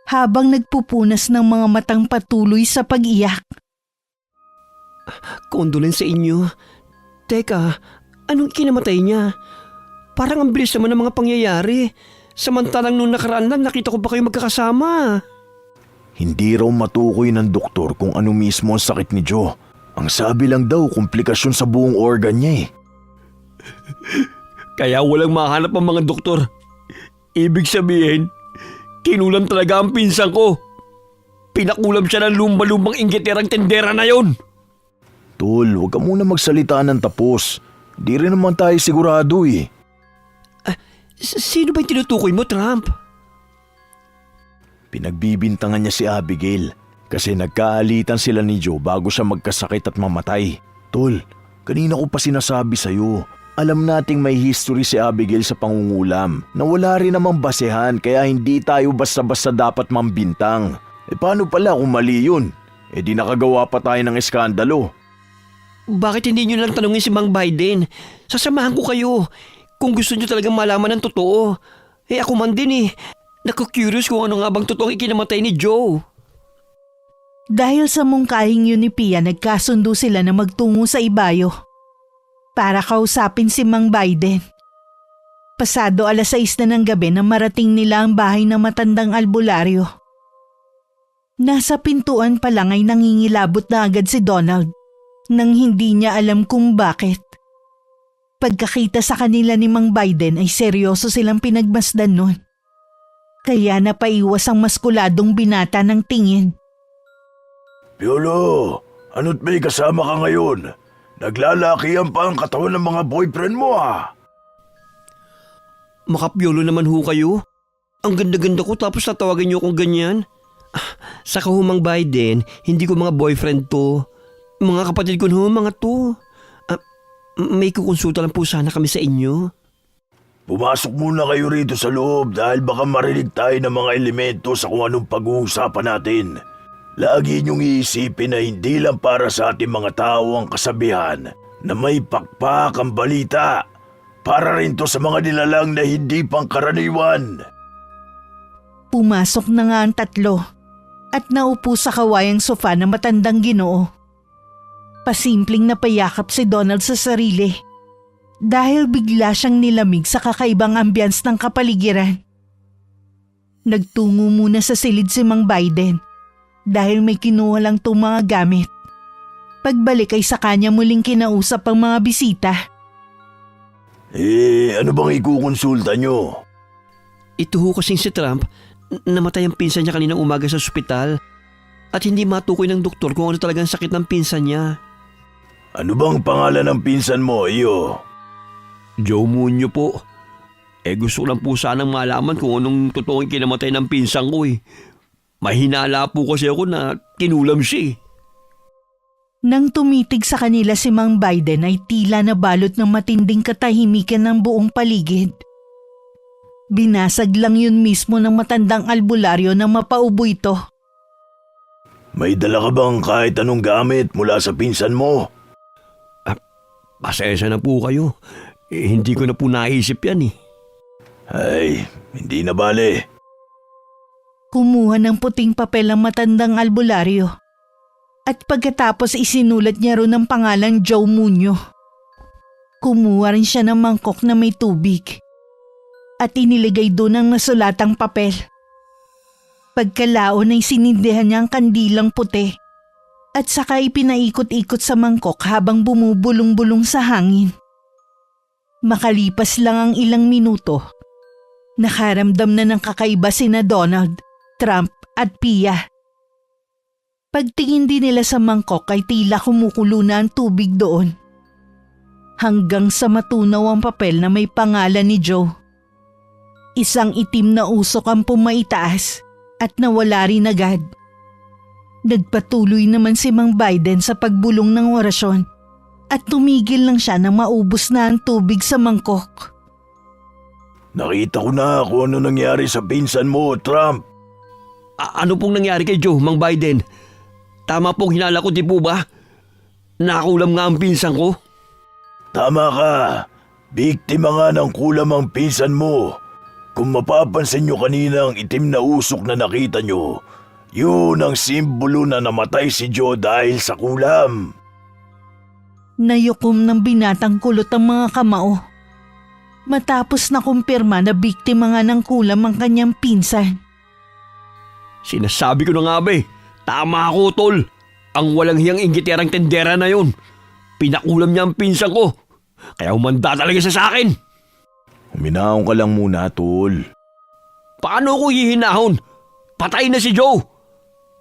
habang nagpupunas ng mga matang patuloy sa pag-iyak. Condolence sa inyo. Teka, anong kinamatay niya? Parang ang bilis naman ng mga pangyayari. Samantalang nung nakaraan lang nakita ko pa kayo magkakasama. Hindi raw matukoy ng doktor kung ano mismo ang sakit ni Joe. Ang sabi lang daw, komplikasyon sa buong organ niya eh. Kaya walang mahanap ang mga doktor. Ibig sabihin, kinulam talaga ang pinsan ko. Pinakulam siya ng lumba-lumbang inggiterang tendera na yon. Tol, huwag ka muna magsalita ng tapos. Di rin naman tayo sigurado eh. Sino ba yung tinutukoy mo, Trump? Pinagbibintangan niya si Abigail. Kasi nagkaalitan sila ni Joe bago siya magkasakit at mamatay. Tol, kanina ko pa sinasabi sa'yo, alam nating may history si Abigail sa pangungulam na wala rin namang basehan kaya hindi tayo basta-basta dapat mambintang. Paano pala kung mali yun? Di nakagawa pa tayo ng eskandalo. Bakit hindi nyo lang tanungin si Mang Biden? Sasamahan ko kayo. Kung gusto nyo talagang malaman ng totoo. Ako man din Naku-curious kung ano nga bang totoong ikinamatay ni Joe. Dahil sa mungkahing yun ni Pia, nagkasundo sila na magtungo sa ibayo para kausapin si Mang Biden. Pasado 6:00 na ng gabi na marating nila ang bahay ng matandang albularyo. Nasa pintuan pa lang ay nangingilabot na agad si Donald nang hindi niya alam kung bakit. Pagkakita sa kanila ni Mang Biden ay seryoso silang pinagmasdan nun. Kaya napaiwas ang maskuladong binata ng tingin. Piolo, ano't may kasama ka ngayon? Naglalakihan pa ang katawan ng mga boyfriend mo Makapyolo naman ho kayo. Ang ganda-ganda ko tapos tatawagan niyo akong ganyan. Saka ho Mang Biden, hindi ko mga boyfriend to. Mga kapatid ko ho mga to. May kukonsulta lang po sana kami sa inyo. Pumasok muna kayo rito sa loob dahil baka marinig tayo ng mga elemento sa kung anong pag-uusapan natin. Lagi niyong iisipin na hindi lang para sa ating mga tao ang kasabihan na may pakpak ang balita. Para rin to sa mga nilalang na hindi pangkaraniwan. Pumasok na nga ang tatlo at naupo sa kawayang sofa na matandang Ginoo. Pasimpleng napayakap si Donald sa sarili dahil bigla siyang nilamig sa kakaibang ambience ng kapaligiran. Nagtungo muna sa silid si Mang Biden dahil may kinuha lang itong mga gamit. Pagbalik ay sa kanya muling kinausap ang mga bisita. Ano bang ikukonsulta nyo? Ito ho kasing si Trump, namatay ang pinsan niya kaninang umaga sa ospital at hindi matukoy ng doktor kung ano talagang sakit ng pinsan niya. Ano bang pangalan ng pinsan mo, iyo? Joe Muñoz po. Gusto ko lang po sanang malaman kung anong totoong kinamatay ng pinsan ko Mahinala po kasi ako na kinulam siya Nang tumitig sa kanila si Mang Biden ay tila nabalot ng matinding katahimikan ng buong paligid. Binasag lang yun mismo ng matandang albularyo na mapaubo ito. May dala ka bang kahit anong gamit mula sa pinsan mo? Pasensya na po kayo. Hindi ko na po naisip yan Ay, hindi na bale. Kumuha ng puting papel ang matandang albularyo at pagkatapos isinulat niya ron ang pangalang Joe Muñoz. Kumuha rin siya ng mangkok na may tubig at iniligay doon ang nasulatang papel. Pagkalaon ay sinindihan niya ang kandilang puti at saka ipinaikot-ikot sa mangkok habang bumubulong-bulong sa hangin. Makalipas lang ang ilang minuto, nakaramdam na ng kakaiba sina Donald, Trump at Pia. Pagtingin din nila sa mangkok ay tila kumukulo na ang tubig doon. Hanggang sa matunaw ang papel na may pangalan ni Joe. Isang itim na usok ang pumaitaas at nawala rin agad. Nagpatuloy naman si Mang Biden sa pagbulong ng orasyon at tumigil lang siya nang maubos na ang tubig sa mangkok. Nakita ko na kung ano nangyari sa pinsan mo, Trump. Ano pong nangyari kay Joe, Mang Biden? Tama pong hinala ko, di po ba? Nakulam nga ang pinsan ko. Tama ka. Biktima nga ng kulam ang pinsan mo. Kung mapapansin nyo kanina ang itim na usok na nakita nyo, yun ang simbolo na namatay si Joe dahil sa kulam. Nayukom ng binatang kulot ang mga kamao. Matapos na kumpirma na biktima nga ng kulam ang kanyang pinsan. Sinasabi ko na nga tama ako tol. Ang walang hiyang inggiterang tendera na yun. Pinakulam niya ang pinsan ko. Kaya humanda talaga siya sa akin. Huminahon ka lang muna, tol. Paano ko hihinahon? Patay na si Joe.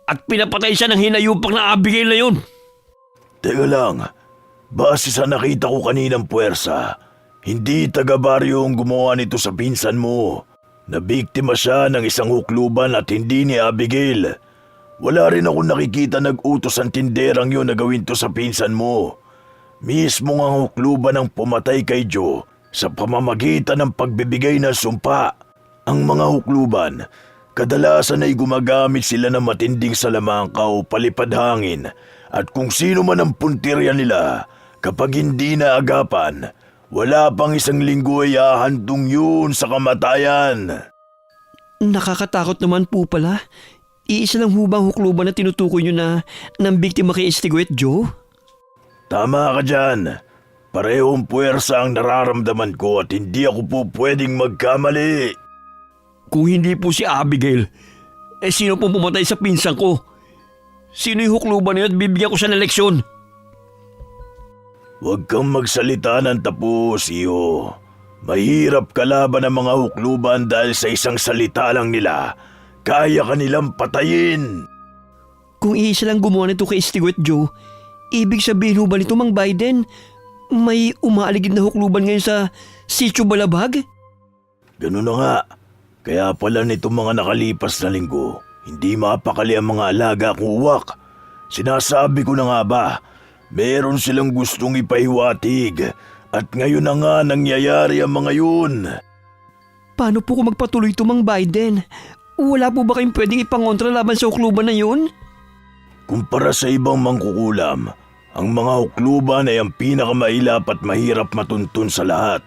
At pinapatay siya ng hinayupak na Abigail na yun. Teka lang, base sa nakita ko kaninang puwersa, hindi taga-baryo ang gumawa nito sa pinsan mo. Nabiktima siya ng isang hukluban at hindi ni Abigail. Wala rin ako nakikita nag-utos ang tinderang yun na gawin to sa pinsan mo. Mismo nga hukluban ang pumatay kay Joe sa pamamagitan ng pagbibigay ng sumpa. Ang mga hukluban, kadalasan ay gumagamit sila ng matinding salamangka o palipad hangin at kung sino man ang puntirya nila, kapag hindi naagapan, wala pang 1 linggo ay ahantong yun sa kamatayan. Nakakatakot naman po pala. Iisa lang hubang hukluban na tinutukoy nyo na ng biktima kay Estigwet, Joe? Tama ka dyan. Parehong puwersa ang nararamdaman ko at hindi ako po pwedeng magkamali. Kung hindi po si Abigail, sino pong pumatay sa pinsan ko? Sino yung hukluban na yun at bibigyan ko siya ng leksyon? Huwag kang magsalita ng tapos, iyo. Mahirap kalaban ang mga hukluban dahil sa isang salita lang nila. Kaya kanilang patayin. Kung iisa lang gumawa nito kay Estigwet, Joe, ibig sabihin ho ba nito, Mang Biden, may umaaligid na hukluban ngayon sa Sitio Balabag? Ganun na nga. Kaya pala nitong mga nakalipas na linggo, hindi mapakali ang mga alaga kong uwak. Sinasabi ko na nga ba, meron silang gustong ipahiwatig at ngayon na nga nangyayari ang mga yun. Paano po kung magpatuloy ito, Mang Biden? Wala po ba kayong pwedeng ipangontra laban sa hukluban na yun? Kumpara sa ibang mangkukulam, ang mga hukluban ay ang pinakamailap at mahirap matuntun sa lahat.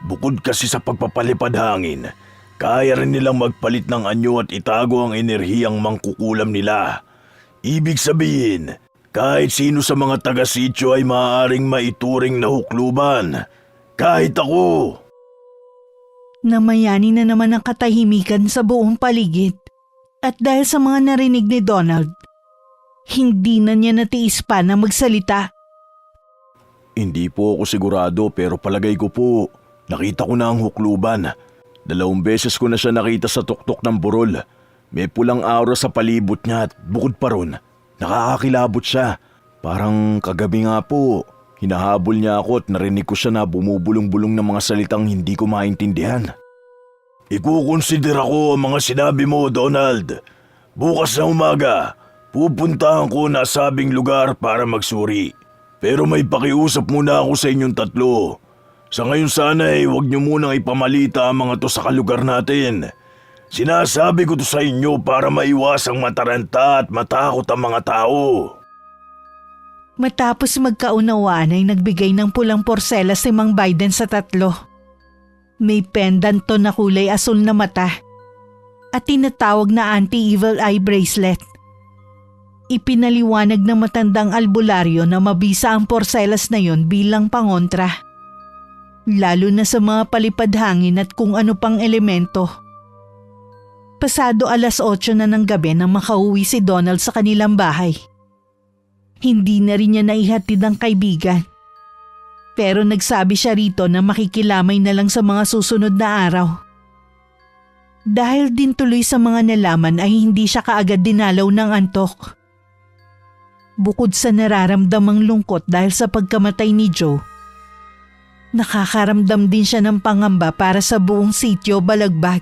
Bukod kasi sa pagpapalipad hangin, kaya rin nilang magpalit ng anyo at itago ang enerhiyang mangkukulam nila. Ibig sabihin, kahit sino sa mga taga-sityo ay maaaring maituring na hukluban. Kahit ako. Namayani na naman ang katahimikan sa buong paligid. At dahil sa mga narinig ni Donald, hindi na niya natiis pa na magsalita. Hindi po ako sigurado pero palagay ko po, nakita ko na ang hukluban. 2 beses ko na siya nakita sa tuktok ng burol. May pulang aura sa palibot niya at bukod pa ron, nakakakilabot siya. Parang kagabi nga po, hinahabol niya ako at narinig ko siya na bumubulong-bulong ng mga salitang hindi ko maintindihan. Ikukonsidera ko ang mga sinabi mo, Donald. Bukas na umaga, pupuntahan ko na sabing lugar para magsuri. Pero may pakiusap muna ako sa inyong tatlo. Sa ngayon sana huwag niyo munang ipamalita ang mga to sa kalugar natin. Sinasabi ko to sa inyo para maiwasang mataranta at matakot ang mga tao. Matapos magkaunawaan ay nagbigay ng pulang porselas si Mang Biden sa tatlo. May pendant to na kulay asul na mata at tinatawag na anti-evil eye bracelet. Ipinaliwanag ng matandang albularyo na mabisa ang porselas na yon bilang pangontra. Lalo na sa mga palipad hangin at kung ano pang elemento. Pasado 8:00 na ng gabi nang makauwi si Donald sa kanilang bahay. Hindi na rin niya naihatid ang kaibigan. Pero nagsabi siya rito na makikilamay na lang sa mga susunod na araw. Dahil din tuloy sa mga nalaman ay hindi siya kaagad dinalaw ng antok. Bukod sa nararamdamang lungkot dahil sa pagkamatay ni Joe, nakakaramdam din siya ng pangamba para sa buong sitio Balagbag.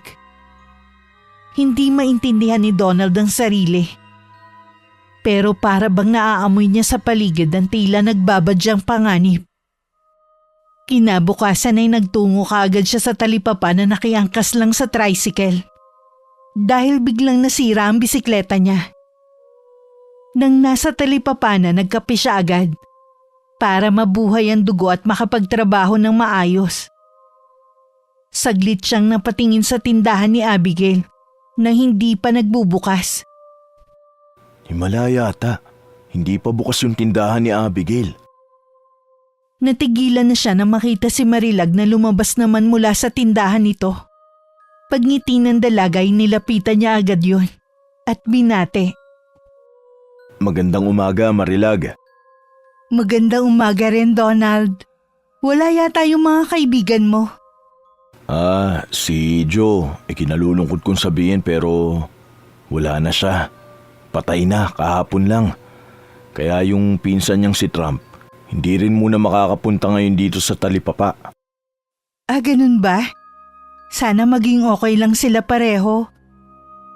Hindi maintindihan ni Donald ang sarili. Pero para bang naaamoy niya sa paligid ang tila nagbabadyang panganib. Kinabukasan ay nagtungo kaagad siya sa talipapa na nakiangkas lang sa tricycle. Dahil biglang nasira ang bisikleta niya. Nang nasa talipapa na nagkape siya agad. Para mabuhay ang dugo at makapagtrabaho ng maayos. Saglit siyang napatingin sa tindahan ni Abigail na hindi pa nagbubukas. Himala yata, hindi pa bukas yung tindahan ni Abigail. Natigilan na siya nang makita si Marilag na lumabas naman mula sa tindahan nito. Pagngiti ng dalaga ay nilapitan niya agad yun at binate. Magandang umaga, Marilag. Magandang umaga rin, Donald. Wala yata yung mga kaibigan mo. Si Joe. Kinalulungkot kong sabihin pero wala na siya. Patay na kahapon lang. Kaya yung pinsan niyang si Trump, hindi rin muna makakapunta ngayon dito sa talipapa. Ganun ba? Sana maging okay lang sila pareho.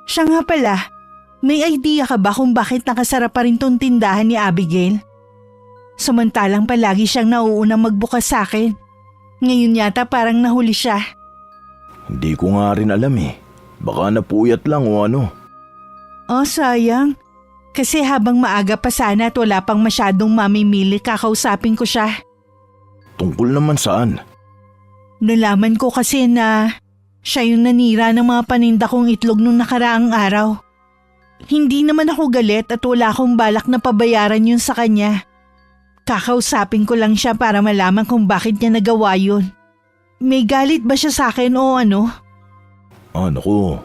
Siya nga pala, May idea ka ba kung bakit nakasara pa rin tong tindahan ni Abigail? Samantalang palagi siyang nauunang magbukas sa akin. Ngayon yata parang nahuli siya. Hindi ko nga rin alam eh. Baka napuyat lang o ano. Oh, sayang. Kasi habang maaga pa sana at wala pang masyadong mamimili, kakausapin ko siya. Tungkol naman saan? Nalaman ko kasi na siya yung nanira ng mga paninda kong itlog nung nakaraang araw. Hindi naman ako galit at wala akong balak na pabayaran yun sa kanya. Kakausapin ko lang siya para malaman kung bakit niya nagawa yun. May galit ba siya sa akin o ano? Naku,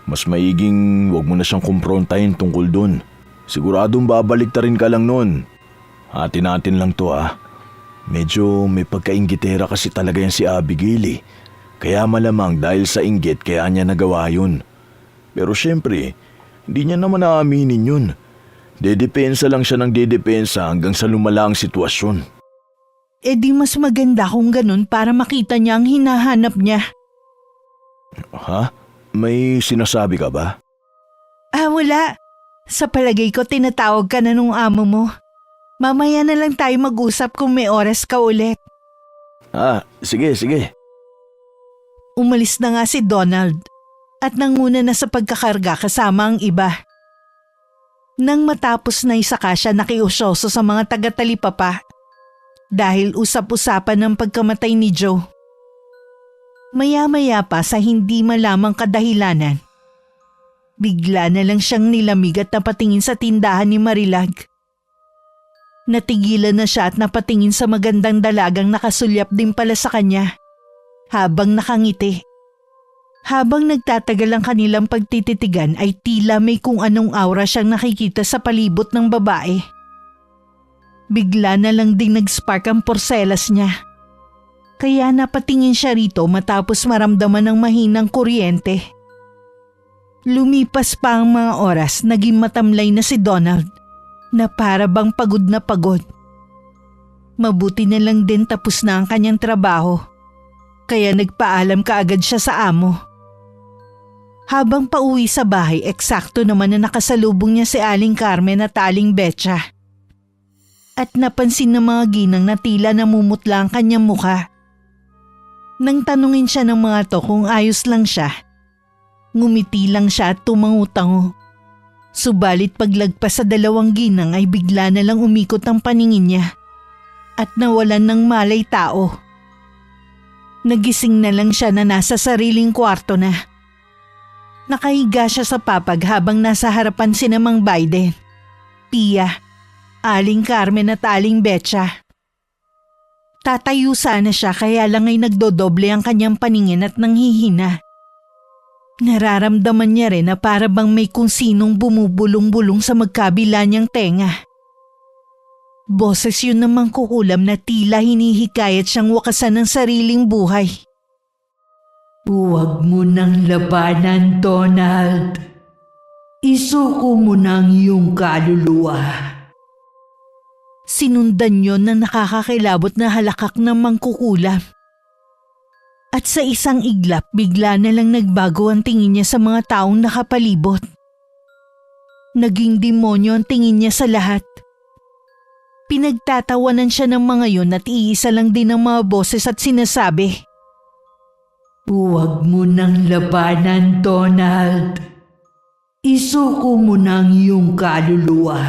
mas maiging wag mo na siyang kumprontahin tungkol dun. Siguradong babalik ta rin ka lang nun. Atin-atin lang to Medyo may pagkainggitera kasi talaga yan si Abigail eh. Kaya malamang dahil sa inggit kaya niya nagawa yun. Pero syempre, hindi niya naman aaminin yun. Dedepensa lang siya ng dedepensa hanggang sa lumala ang sitwasyon. Eh di mas maganda kung ganun para makita niya ang hinahanap niya. Ha? May sinasabi ka ba? Wala. Sa palagay ko tinatawag ka na nung amo mo. Mamaya na lang tayo mag-usap kung may oras ka ulit. Sige. Umalis na nga si Donald at nanguna na sa pagkakarga kasama ang iba. Nang matapos na isaka siya nakiusyoso sa mga taga-talipapa dahil usap-usapan ng pagkamatay ni Joe. Maya-maya pa sa hindi malamang kadahilanan, bigla na lang siyang nilamig at napatingin sa tindahan ni Marilag. Natigilan na siya at napatingin sa magandang dalagang nakasulyap din pala sa kanya habang nakangiti. Habang nagtatagal ang kanilang pagtititigan ay tila may kung anong aura siyang nakikita sa palibot ng babae. Bigla na lang ding nag-spark ang porselas niya. Kaya napatingin siya rito matapos maramdaman ng mahinang kuryente. Lumipas pa ang mga oras, naging matamlay na si Donald na para bang pagod na pagod. Mabuti na lang din tapos na ang kanyang trabaho. Kaya nagpaalam kaagad siya sa amo. Habang pauwi sa bahay, eksakto naman na nakasalubong niya si Aling Carmen at Aling Betcha. At napansin ng mga ginang na tila namumutla ang kanyang mukha. Nang tanungin siya ng mga to kung ayos lang siya, ngumiti lang siya at tumangutango. Subalit paglagpas sa dalawang ginang ay bigla na lang umikot ang paningin niya at nawalan ng malay tao. Nagising na lang siya na nasa sariling kwarto na. Nakahiga siya sa papag habang nasa harapan si Mang Biden, Pia, Aling Carmen at Aling Betcha. Tatayo sana siya kaya lang ay nagdodoble ang kanyang paningin at nanghihina. Nararamdaman niya rin na para bang may kung sinong bumubulong-bulong sa magkabila niyang tenga. Boses yun namang kukulam na tila hinihikayat siyang wakasan ng sariling buhay. Huwag mo nang labanan, Donald. Isuko mo nang iyong kaluluwa. Sinundan yon ng nakakakilabot na halakak ng mangkukulam. At sa isang iglap, bigla na lang nagbago ang tingin niya sa mga taong nakapalibot. Naging demonyo ang tingin niya sa lahat. Pinagtatawanan siya ng mga yon at iisa lang din ang mga boses at sinasabi, "Huwag mo nang labanan, Donald. Isuko mo nang iyong kaluluwa."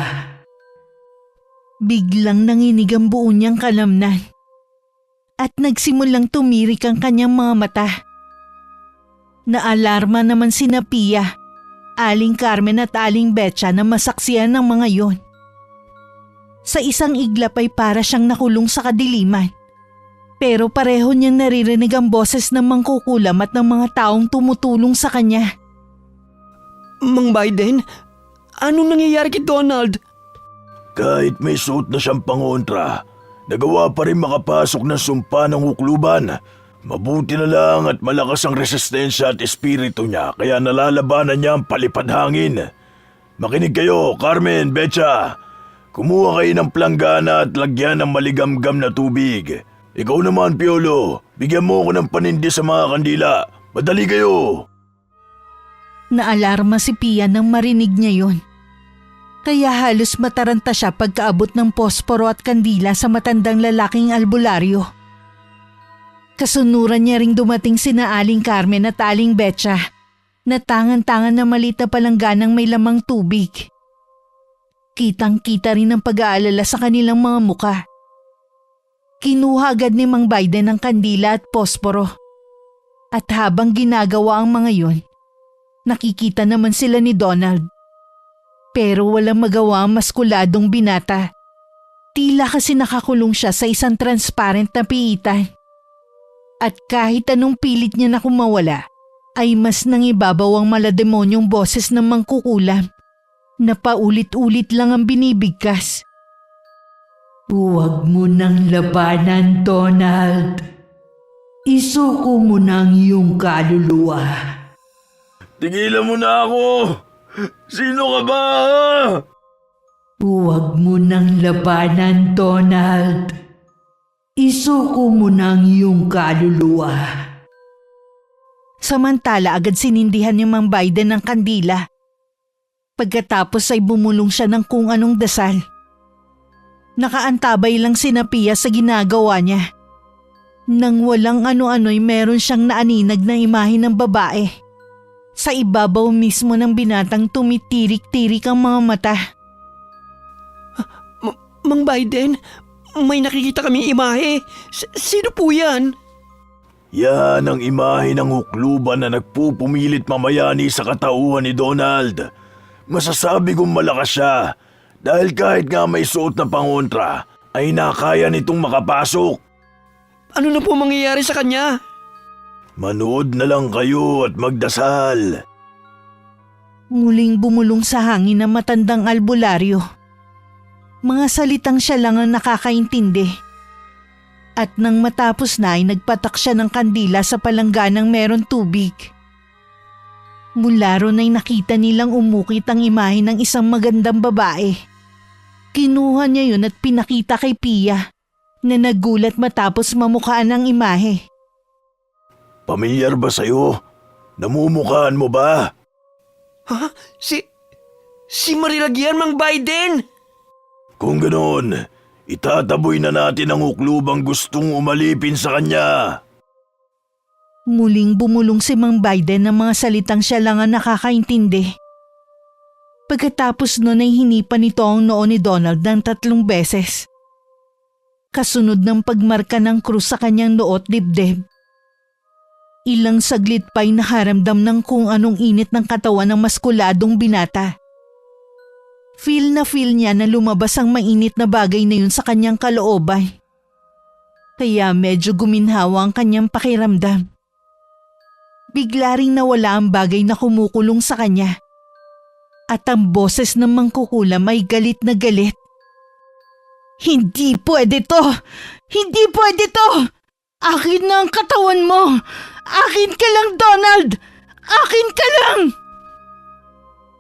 Biglang nanginig ang buo niyang kalamnan at nagsimulang tumirik ang kanyang mga mata. Naalarma naman sina Pia, Aling Carmen at Aling Betcha na masaksihan ng mga yon. Sa isang iglap ay para siyang nakulong sa kadiliman. Pero pareho niyang naririnig ang boses ng mangkukulam at ng mga taong tumutulong sa kanya. Mang Biden, anong nangyayari kay Donald? Kahit may suot na siyang pangontra, nagawa pa rin makapasok ng sumpa ng hukluban. Mabuti na lang at malakas ang resistensya at espiritu niya kaya nalalabanan niya ang palipad hangin. Makinig kayo, Carmen, Betcha. Kumuha kayo ng planggana at lagyan ng maligamgam na tubig. Ikaw naman, Piolo, bigyan mo ako ng panindi sa mga kandila. Madali kayo! Naalarma si Pia nang marinig niya yon. Kaya halos mataranta siya pagkaabot ng posporo at kandila sa matandang lalaking albularyo. Kasunuran niya ring dumating sina Aling Carmen at Aling Betcha na tangan-tangan na maliit na palangganang may lamang tubig. Kitang-kita rin ang pag-aalala sa kanilang mga muka. Kinuha agad ni Mang Biden ang kandila at posporo. At habang ginagawa ang mga yon, nakikita naman sila ni Donald. Pero walang magawa ang maskuladong binata. Tila kasi nakakulong siya sa isang transparent na piitan. At kahit anong pilit niya na kumawala, ay mas nangibabaw ang malademonyong boses ng mangkukulam na paulit-ulit lang ang binibigkas. Huwag mo nang labanan, Donald. Isuko mo nang iyong kaluluwa. Tigilan mo na ako! Sino ka ba? Huwag mo nang labanan, Donald. Isuko mo nang iyong kaluluwa. Samantala agad sinindihan ni Mang Biden ng kandila. Pagkatapos ay bumulong siya ng kung anong dasal. Nakaantabay lang si Pia sa ginagawa niya. Nang walang ano-ano'y meron siyang naaninag na imahe ng babae. Sa ibabaw mismo ng binatang tumitirik-tirik ang mga mata. Mang Biden, may nakikita kaming imahe. Sino po yan? Yan ang imahe ng hukluban na nagpupumilit mamayani sa katauhan ni Donald. Masasabi kong malakas siya dahil kahit nga may suot na pangontra ay nakaya nitong makapasok. Ano na po mangyayari sa kanya? Manood na lang kayo at magdasal. Muling bumulong sa hangin ang matandang albularyo. Mga salitang siya lang ang nakakaintindi. At nang matapos na ay nagpatak siya ng kandila sa palangganang meron tubig. Mula ron ay nakita nilang umukit ang imahe ng isang magandang babae. Kinuha niya yun at pinakita kay Pia na nagulat matapos mamukhaan ang imahe. Pamilyar ba sa'yo? Namumukhaan mo ba? Ha? Si Marilag yan, Mang Biden! Kung ganoon, itataboy na natin ang huklubang gustong umalipin sa kanya. Muling bumulong si Mang Biden ng mga salitang siya lang ang nakakaintindi. Pagkatapos nun ay hinipan nito ang noo ni Donald ng 3 beses. Kasunod ng pagmarka ng krus sa kanyang noo at dibdib. Ilang saglit pa'y nakaramdam ng kung anong init ng katawan ng maskuladong binata. Feel niya na lumabas ang mainit na bagay na yun sa kanyang kalooban. Kaya medyo guminhawa ang kanyang pakiramdam. Bigla ring nawala ang bagay na kumukulong sa kanya. At ang boses ng mangkukulam ay galit na galit. Hindi pwede to! Hindi pwede to! Akin na ang katawan mo! Akin ka lang, Donald! Akin ka lang!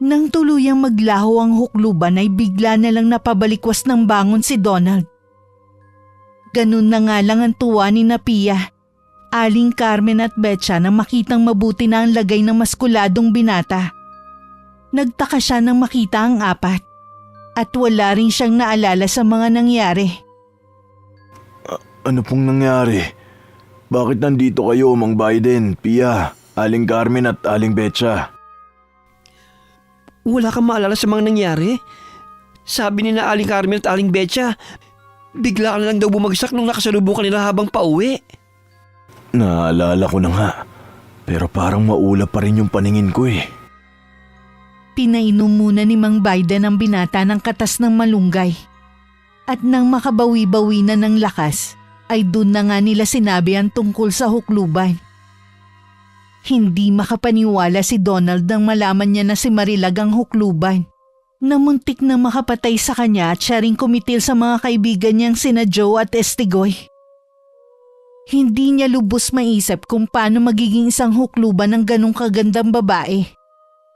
Nang tuluyang maglaho ang hukluban ay bigla na lang napabalikwas ng bangon si Donald. Ganun na nga lang ang tuwa ni Pia, Aling Carmen at Betcha na makitang mabuti na ang lagay ng maskuladong binata. Nagtaka siya nang makita ang apat at wala rin siyang naalala sa mga nangyari. Ano pong nangyari? Bakit nandito kayo, Mang Biden, Pia, Aling Carmen at Aling Betcha? Wala kang maalala sa mga nangyari? Sabi ni na Aling Carmen at Aling Betcha, bigla ka na lang daw bumagsak nung nakasalubong kanila habang pauwi. Naalala ko na nga, pero parang maulap pa rin yung paningin ko eh. Pinainom muna ni Mang Biden ang binata ng katas ng malunggay. At nang makabawi-bawi na ng lakas, ay dun na nga nila sinabi ang tungkol sa hukluban. Hindi makapaniwala si Donald nang malaman niya na si Marilag ang hukluban. Na muntik na makapatay sa kanya at siya ring kumitil sa mga kaibigan niyang sina Joe at Estigoy. Hindi niya lubos maisip kung paano magiging isang hukluban ng ganong kagandang babae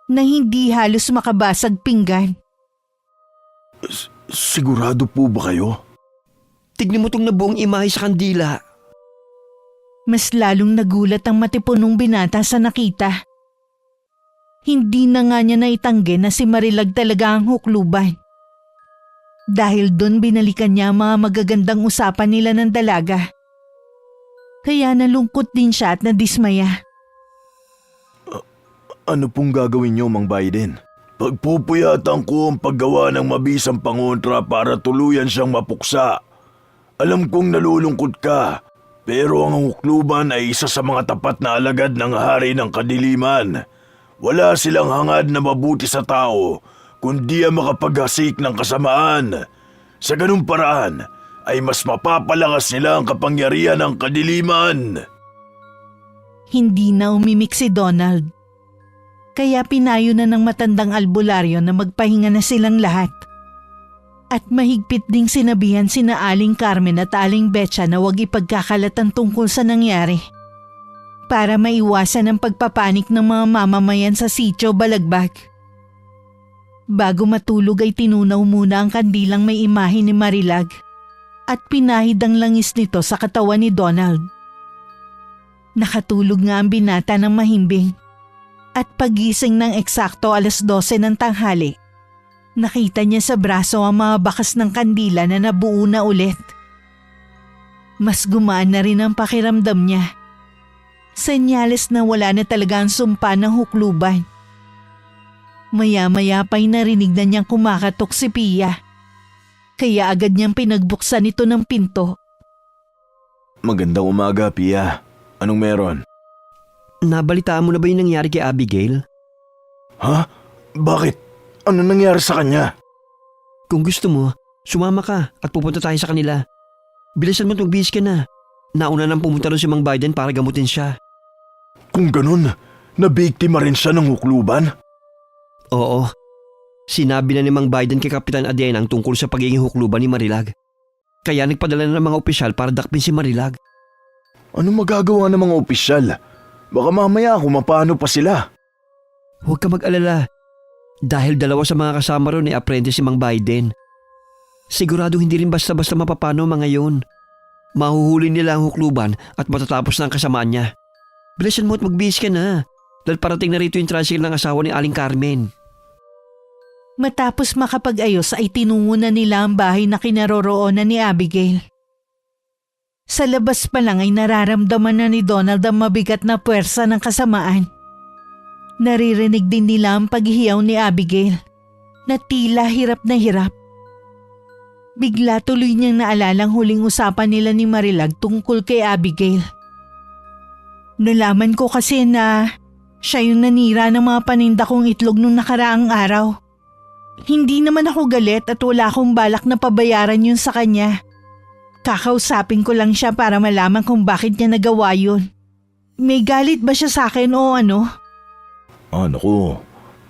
na hindi halos makabasag pinggan. Sigurado po ba kayo? Tignan mo tong nabuong imahe sa kandila. Mas lalong nagulat ang matipunong binata sa nakita. Hindi na nga niya naitanggi na si Marilag talaga ang hukluban. Dahil doon binalikan niya ang mga magagandang usapan nila ng dalaga. Kaya nalungkot din siya at nadismaya. Ano pong gagawin niyo, Mang Biden? Pagpupuyatan ko ang paggawa ng mabisang pangontra para tuluyan siyang mapuksa. Alam kong nalulungkot ka, pero ang hukluban ay isa sa mga tapat na alagad ng hari ng kadiliman. Wala silang hangad na mabuti sa tao, kundi ang makapaghasik ng kasamaan. Sa ganung paraan, ay mas mapapalakas nila ang kapangyarihan ng kadiliman. Hindi na umimik si Donald. Kaya pinayo na ng matandang albularyo na magpahinga na silang lahat. At mahigpit ding sinabihan sina Aling Carmen at Aling Betcha na huwag ipagkakalatan tungkol sa nangyari. Para maiwasan ang pagpapanik ng mga mamamayan sa sitio Balagbag. Bago matulog ay tinunaw muna ang kandilang may imahe ni Marilag at pinahid ang langis nito sa katawan ni Donald. Nakatulog nga ang binata ng mahimbing at pagising ng eksakto 12:00 ng tanghali, nakita niya sa braso ang mga bakas ng kandila na nabuo na ulit. Mas gumaan na rin ang pakiramdam niya. Senyales na wala na talaga ang sumpa ng hukluban. Maya-maya pa'y narinig na niyang kumakatok si Pia. Kaya agad niyang pinagbuksan ito ng pinto. Magandang umaga, Pia. Anong meron? Nabalitaan mo na ba yung nangyari kay Abigail? Ha? Bakit? Ano nangyari sa kanya? Kung gusto mo, sumama ka at pupunta tayo sa kanila. Bilisan mo at magbihis ka na. Nauna nang pumunta rin si Mang Biden para gamutin siya. Kung ganun, nabiktima rin siya ng hukluban? Oo. Sinabi na ni Mang Biden kay Kapitan Adena ang tungkol sa pagiging hukluban ni Marilag. Kaya nagpadala na ng mga opisyal para dakpin si Marilag. Ano magagawa ng mga opisyal? Baka mamaya kumapano pa sila. Huwag ka mag-alala. Dahil dalawa sa mga kasama ron ay apprentice si Mang Biden. Sigurado hindi rin basta-basta mapapano mga yun. Mahuhuli nila ang hukluban at matatapos na ang kasamaan niya. Bilisan mo at magbihis ka na. Dahil parating na rito yung tricycle ng asawa ni Aling Carmen. Matapos makapag-ayos ay tinungo na nila ang bahay na kinaroroonan ni Abigail. Sa labas pa lang ay nararamdaman na ni Donald ang mabigat na puwersa ng kasamaan. Naririnig din nila ang paghihiyaw ni Abigail na tila hirap na hirap. Bigla tuloy niyang naalalang huling usapan nila ni Marilag tungkol kay Abigail. Nalaman ko kasi na siya yung nanira ng mga paninda kong itlog nung nakaraang araw. Hindi naman ako galit at wala akong balak na pabayaran yun sa kanya. Kakausapin ko lang siya para malaman kung bakit niya nagawa yun. May galit ba siya sa akin o ano? Naku,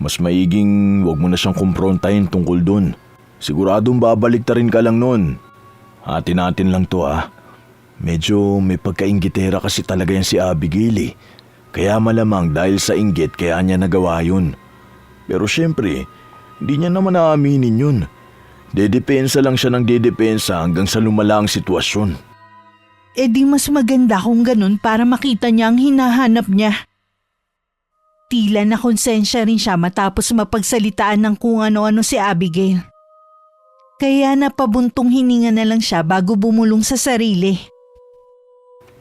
mas maiging wag mo na siyang kumprontahin tungkol dun. Siguradong babalik ta rin ka lang nun. Atin-atin lang to Medyo may pagkainggitera kasi talaga yan si Abigail Kaya malamang dahil sa inggit kaya niya nagawa yun. Pero syempre, hindi niya naman aaminin yun. Dedepensa lang siya ng dedepensa hanggang sa lumala ang sitwasyon. E di mas maganda kung ganun para makita niya ang hinahanap niya. Tila na konsensya rin siya matapos mapagsalitaan ng kung ano-ano si Abigail. Kaya napabuntong hininga na lang siya bago bumulong sa sarili.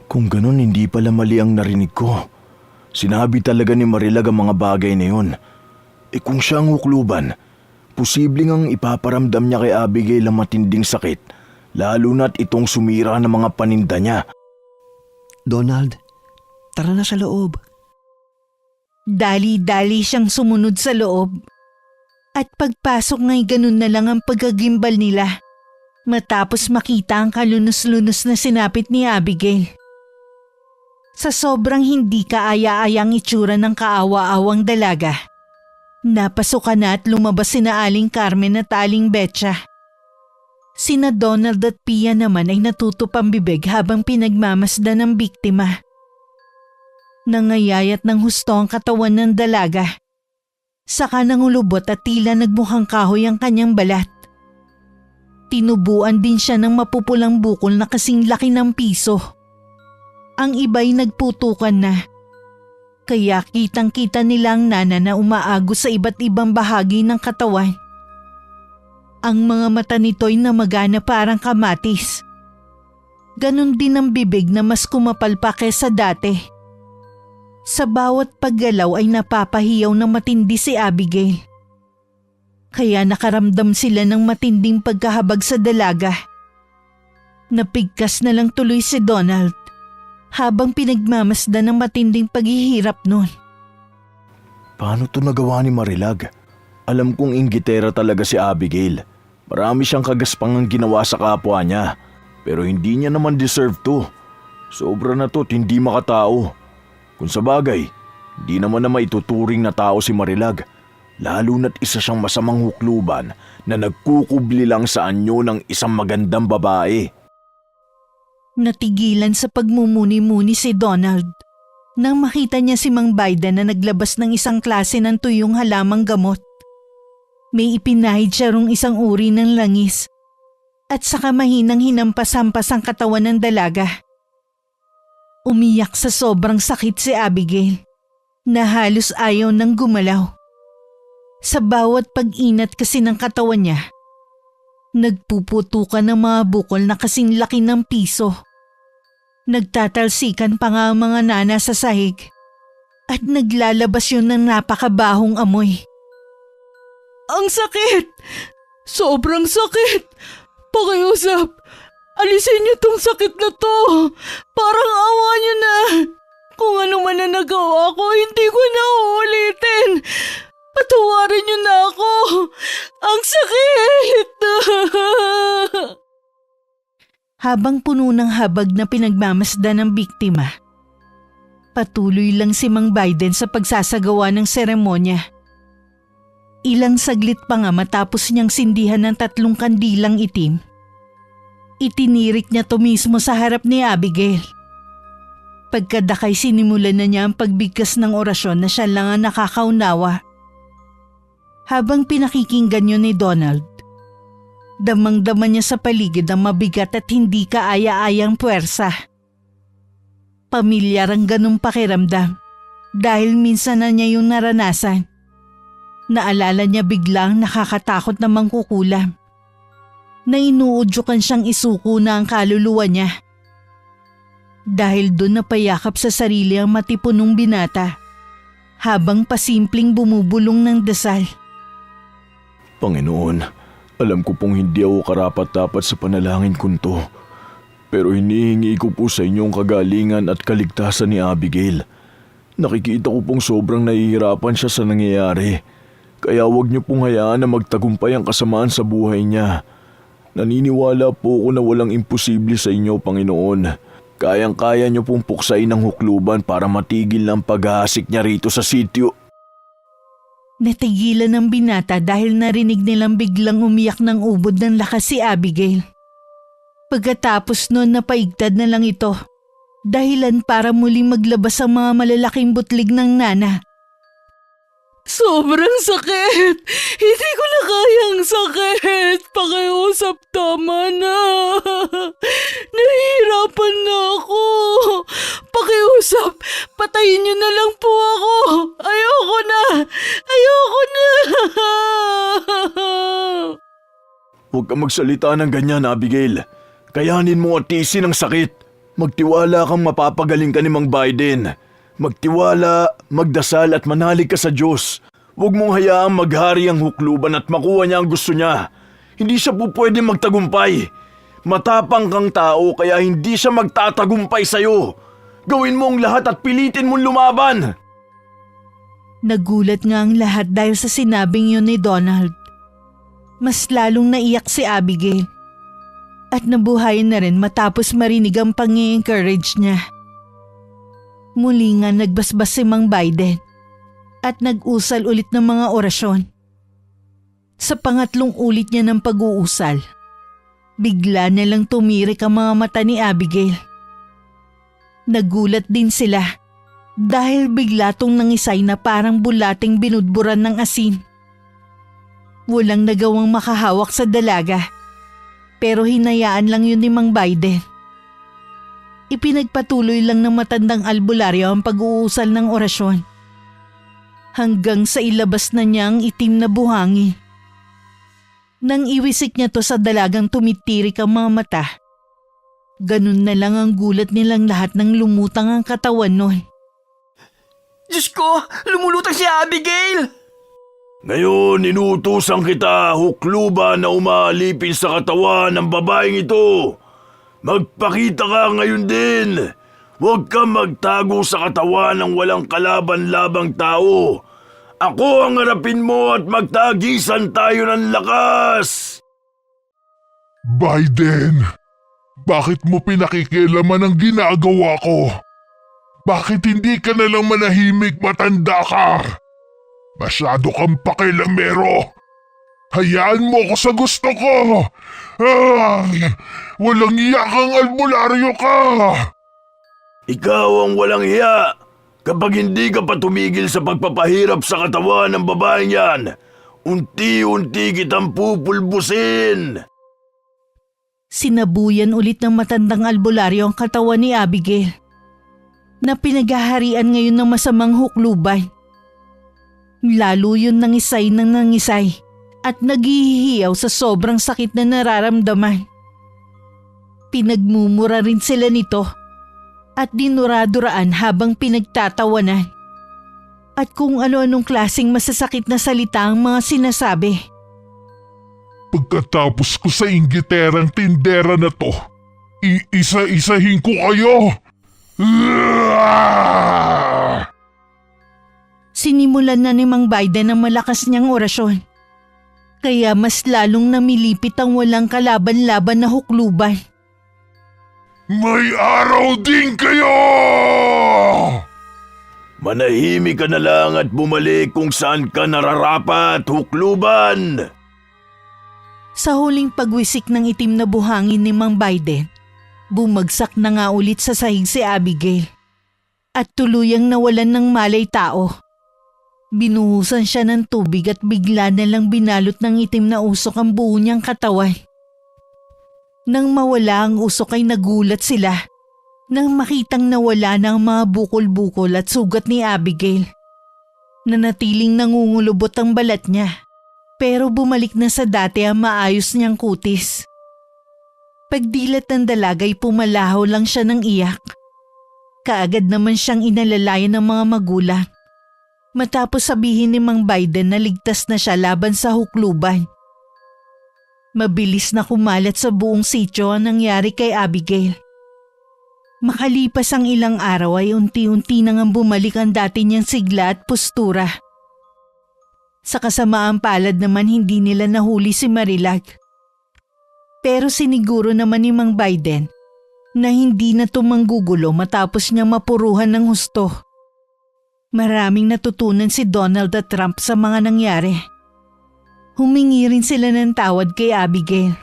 Kung ganun, hindi pala mali ang narinig ko. Sinabi talaga ni Marilag ang mga bagay na yun. Kung siya ang hukluban, posibleng ang ipaparamdam niya kay Abigail ang matinding sakit, lalo na't itong sumira ng mga paninda niya. Donald, tara na sa loob. Dali-dali siyang sumunod sa loob. At pagpasok nga'y ganun na lang ang pagkagimbal nila. Matapos makita ang kalunos-lunos na sinapit ni Abigail. Sa sobrang hindi kaaya-ayang itsura ng kaawa-awang dalaga, napasukan na at lumabas sina Aling Carmen at Aling Betcha. Sina Donald at Pia naman ay natutupang bibig habang pinagmamasdan ng biktima. Nangayayat ng husto ang katawan ng dalaga. Saka nangulubot at tila nagmukhang kahoy ang kanyang balat. Tinubuan din siya ng mapupulang bukol na kasing laki ng piso. Ang iba'y nagputukan na. Kaya kitang-kita nila ang nana na umaagos sa iba't ibang bahagi ng katawan. Ang mga mata nito'y namagana parang kamatis. Ganon din ang bibig na mas kumapal pa kesa dati. Sa bawat paggalaw ay napapahiyaw ng matindi si Abigail. Kaya nakaramdam sila ng matinding pagkahabag sa dalaga. Napigkas na lang tuloy si Donald habang pinagmamasdan ng matinding paghihirap nun. Paano to nagawa ni Marilag? Alam kong inggitera talaga si Abigail. Marami siyang kagaspangang ginawa sa kapwa niya. Pero hindi niya naman deserve to. Sobra na to't hindi makatao. Kung sa bagay, hindi naman na maituturing na tao si Marilag. Lalo na't isa siyang masamang hukluban na nagkukubli lang sa anyo ng isang magandang babae. Natigilan sa pagmumuni-muni si Donald nang makita niya si Mang Biden na naglabas ng isang klase ng tuyong halamang gamot. May ipinahid siya rong isang uri ng langis at saka mahinang hinampas-hampas ang katawan ng dalaga. Umiyak sa sobrang sakit si Abigail na halos ayaw nang gumalaw. Sa bawat pag-inat kasi ng katawan niya, nagpuputukan ng mga bukol na kasing laki ng piso. Nagtatalsikan pa nga ang mga nana sa sahig at naglalabas yun ng napakabahong amoy. Ang sakit! Sobrang sakit! Pakiusap! Alisin niyo tong sakit na to! Parang awa niyo na! Kung ano man na nagawa ko, hindi ko na uulitin! Patawarin niyo na ako! Ang sakit! Habang puno ng habag na pinagmamasdan ng biktima, patuloy lang si Mang Biden sa pagsasagawa ng seremonya. Ilang saglit pa nga matapos niyang sindihan ng 3 kandilang itim. Itinirik niya to mismo sa harap ni Abigail. Pagkadakay sinimulan na niya ang pagbigkas ng orasyon na siya lang ang nakakaunawa. Habang pinakikinggan yun ni Donald, damang-dama niya sa paligid ang mabigat at hindi kaaya-ayang puwersa. Pamilyar ang ganung pakiramdam dahil minsan na niya yung naranasan. Naalala niya biglang nakakatakot na mangkukulam. Na inuudyukan siyang isuko na ang kaluluwa niya. Dahil doon napayakap sa sarili ang matipunong binata habang pasimpleng bumubulong ng dasal. Panginoon, alam ko pong hindi ako karapat-dapat sa panalangin kong to. Pero hinihingi ko po sa inyong kagalingan at kaligtasan ni Abigail. Nakikita ko pong sobrang nahihirapan siya sa nangyayari. Kaya huwag niyo pong hayaan na magtagumpay ang kasamaan sa buhay niya. Naniniwala po ako na walang imposible sa inyo, Panginoon. Kayang-kaya niyo pong puksain ang hukluban para matigil ang paghahasik niya rito sa sityo. Natigilan ng binata dahil narinig nilang biglang umiyak ng ubod ng lakas si Abigail. Pagkatapos noon napaigtad na lang ito. Dahilan para muling maglabas ang mga malalaking butlig ng nana. Sobrang sakit! Hindi ko na kayang sakit! Pakiusap, tama na! Nahihirapan na ako! Pakiusap, patayin niyo na lang po ako! Ayoko na! Ayoko na! Huwag kang magsalita ng ganyan, Abigail. Kayanin mo at tiisin ang sakit. Magtiwala kang mapapagaling ka ni Mang Biden. Magtiwala, magdasal at manalig ka sa Diyos. Huwag mong hayaang maghari ang hukluban at makuha niya ang gusto niya. Hindi siya po pwede magtagumpay. Matapang kang tao kaya hindi siya magtatagumpay sa'yo. Gawin mo ang lahat at pilitin mong lumaban. Nagulat nga ang lahat dahil sa sinabing yun ni Donald. Mas lalong naiyak si Abigail. At nabuhayan na rin matapos marinig ang pang-i-encourage niya. Muli nga nagbasbas si Mang Biden at nag-usal ulit ng mga orasyon. Sa pangatlong ulit niya ng pag-uusal, bigla na lang tumirik ang mga mata ni Abigail. Nagulat din sila dahil bigla tong nangisay na parang bulating binudburan ng asin. Walang nagawang makahawak sa dalaga pero hinayaan lang yun ni Mang Biden. ipinagpatuloy lang ng matandang albularyo ang pag-uusal ng orasyon. Hanggang sa ilabas na niya ang itim na buhangin. Nang iwisik niya to sa dalagang tumitirik ang mga mata, ganun na lang ang gulat nilang lahat nang lumutang ang katawan nun. Diyos ko, lumulutang si Abigail! Ngayon, inuutusan kita, hukluban na umaalipin sa katawan ng babaeng ito. Magpakita ka ngayon din. Huwag kang magtago sa katawan ng walang kalaban-labang tao. Ako ang harapin mo at magtagisan tayo ng lakas. Biden, bakit mo pinakikialaman ang ginagawa ko? Bakit hindi ka na lang manahimik, matanda ka? Masyado kang pakilamero. Hayaan mo ako sa gusto ko. Walang iya kang albularyo ka. Ikaw ang walang hiya. Kapag hindi ka pa tumigil sa pagpapahirap sa katawan ng babaeng yan, unti-unti kitang pupulbusin. Sinabuyan ulit ng matandang albularyo ang katawan ni Abigail, na pinaghaharian ngayon ng masamang hukluban. Lalo yun nangisay ng nangisay at naghihiyaw sa sobrang sakit na nararamdaman. Pinagmumura rin sila nito at dinuraduraan habang pinagtatawanan. At kung ano-anong klaseng masasakit na salita ang mga sinasabi. Pagkatapos ko sa inggiterang tindera na to, iisa-isahin ko kayo. Sinimulan na ni Mang Biden ang malakas niyang orasyon. Kaya mas lalong namilipit ang walang kalaban-laban na hukluban. May araw din kayo! Manahimik ka na lang at bumalik kung saan ka nararapat, hukluban! Sa huling pagwisik ng itim na buhangin ni Mang Biden, bumagsak na nga ulit sa sahig si Abigail at tuluyang nawalan ng malay tao. Binuhusan siya ng tubig at bigla na lang binalot ng itim na usok ang buo niyang katawan. Nang mawala ang usok ay nagulat sila nang makitang nawala na ang mga bukol-bukol at sugat ni Abigail. Nanatiling nangungulubot ang balat niya pero bumalik na sa dati ang maayos niyang kutis. Pagdilat ng dalagay pumalaho lang siya ng iyak. Kaagad naman siyang inalalayan ng mga magulang. Matapos sabihin ni Mang Biden na ligtas na siya laban sa hukluban. Mabilis na kumalat sa buong sityo ang nangyari kay Abigail. Makalipas ang ilang araw ay unti-unti nang bumalik ang dati niyang sigla at postura. Sa kasamaang palad naman hindi nila nahuli si Marilag. Pero siniguro naman ni Mang Biden na hindi na tumanggugulo matapos niya mapuruhan ng husto. Maraming natutunan si Donald at Trump sa mga nangyari. Humingi rin sila ng tawad kay Abigail.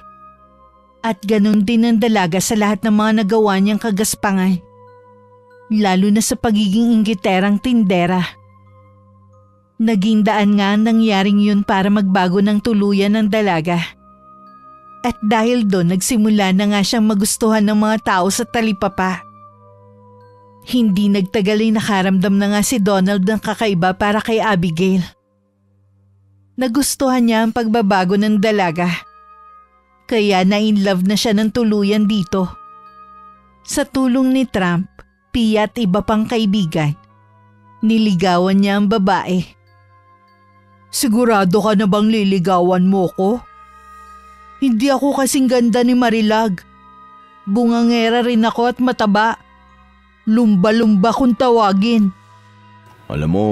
At ganun din ang dalaga sa lahat ng mga nagawa niyang kagaspangan. Lalo na sa pagiging inggiterang tindera. Naging daan nga ang nangyaring yun para magbago ng tuluyan ng dalaga. At dahil doon nagsimula na nga siyang magustuhan ng mga tao sa talipapa. Hindi nagtagal ay nakaramdam na nga si Donald ng kakaiba para kay Abigail. Nagustuhan niya ang pagbabago ng dalaga. Kaya na-in-love na siya ng tuluyan dito. Sa tulong ni Trump, Pia at iba pang kaibigan, niligawan niya ang babae. Sigurado ka na bang liligawan mo ko? Hindi ako kasing ganda ni Marilag. Bungangera rin ako at mataba. Lumba-lumba kung tawagin. Alam mo,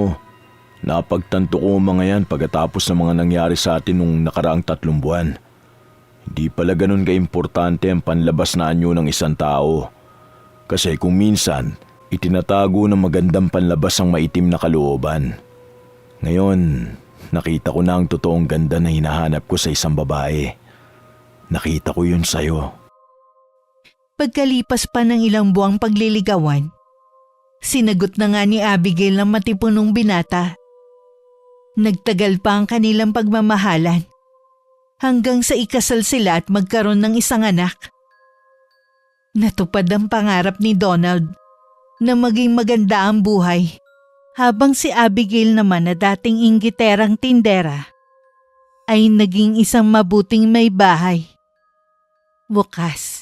napagtanto ko ang mga yan pagkatapos ng mga nangyari sa atin nung nakaraang 3 buwan. Hindi pala ganun kaimportante ang panlabas na anyo ng isang tao. Kasi kung minsan, itinatago ng magandang panlabas ang maitim na kalooban. Ngayon, nakita ko na ang totoong ganda na hinahanap ko sa isang babae. Nakita ko yun sa'yo. Pagkalipas pa ng ilang buwang pagliligawan, sinagot na nga ni Abigail ng matipunong binata. Nagtagal pa ang kanilang pagmamahalan hanggang sa ikasal sila at magkaroon ng isang anak. Natupad ang pangarap ni Donald na maging maganda ang buhay, habang si Abigail naman na dating inggiterang tindera ay naging isang mabuting may bahay. Wakas,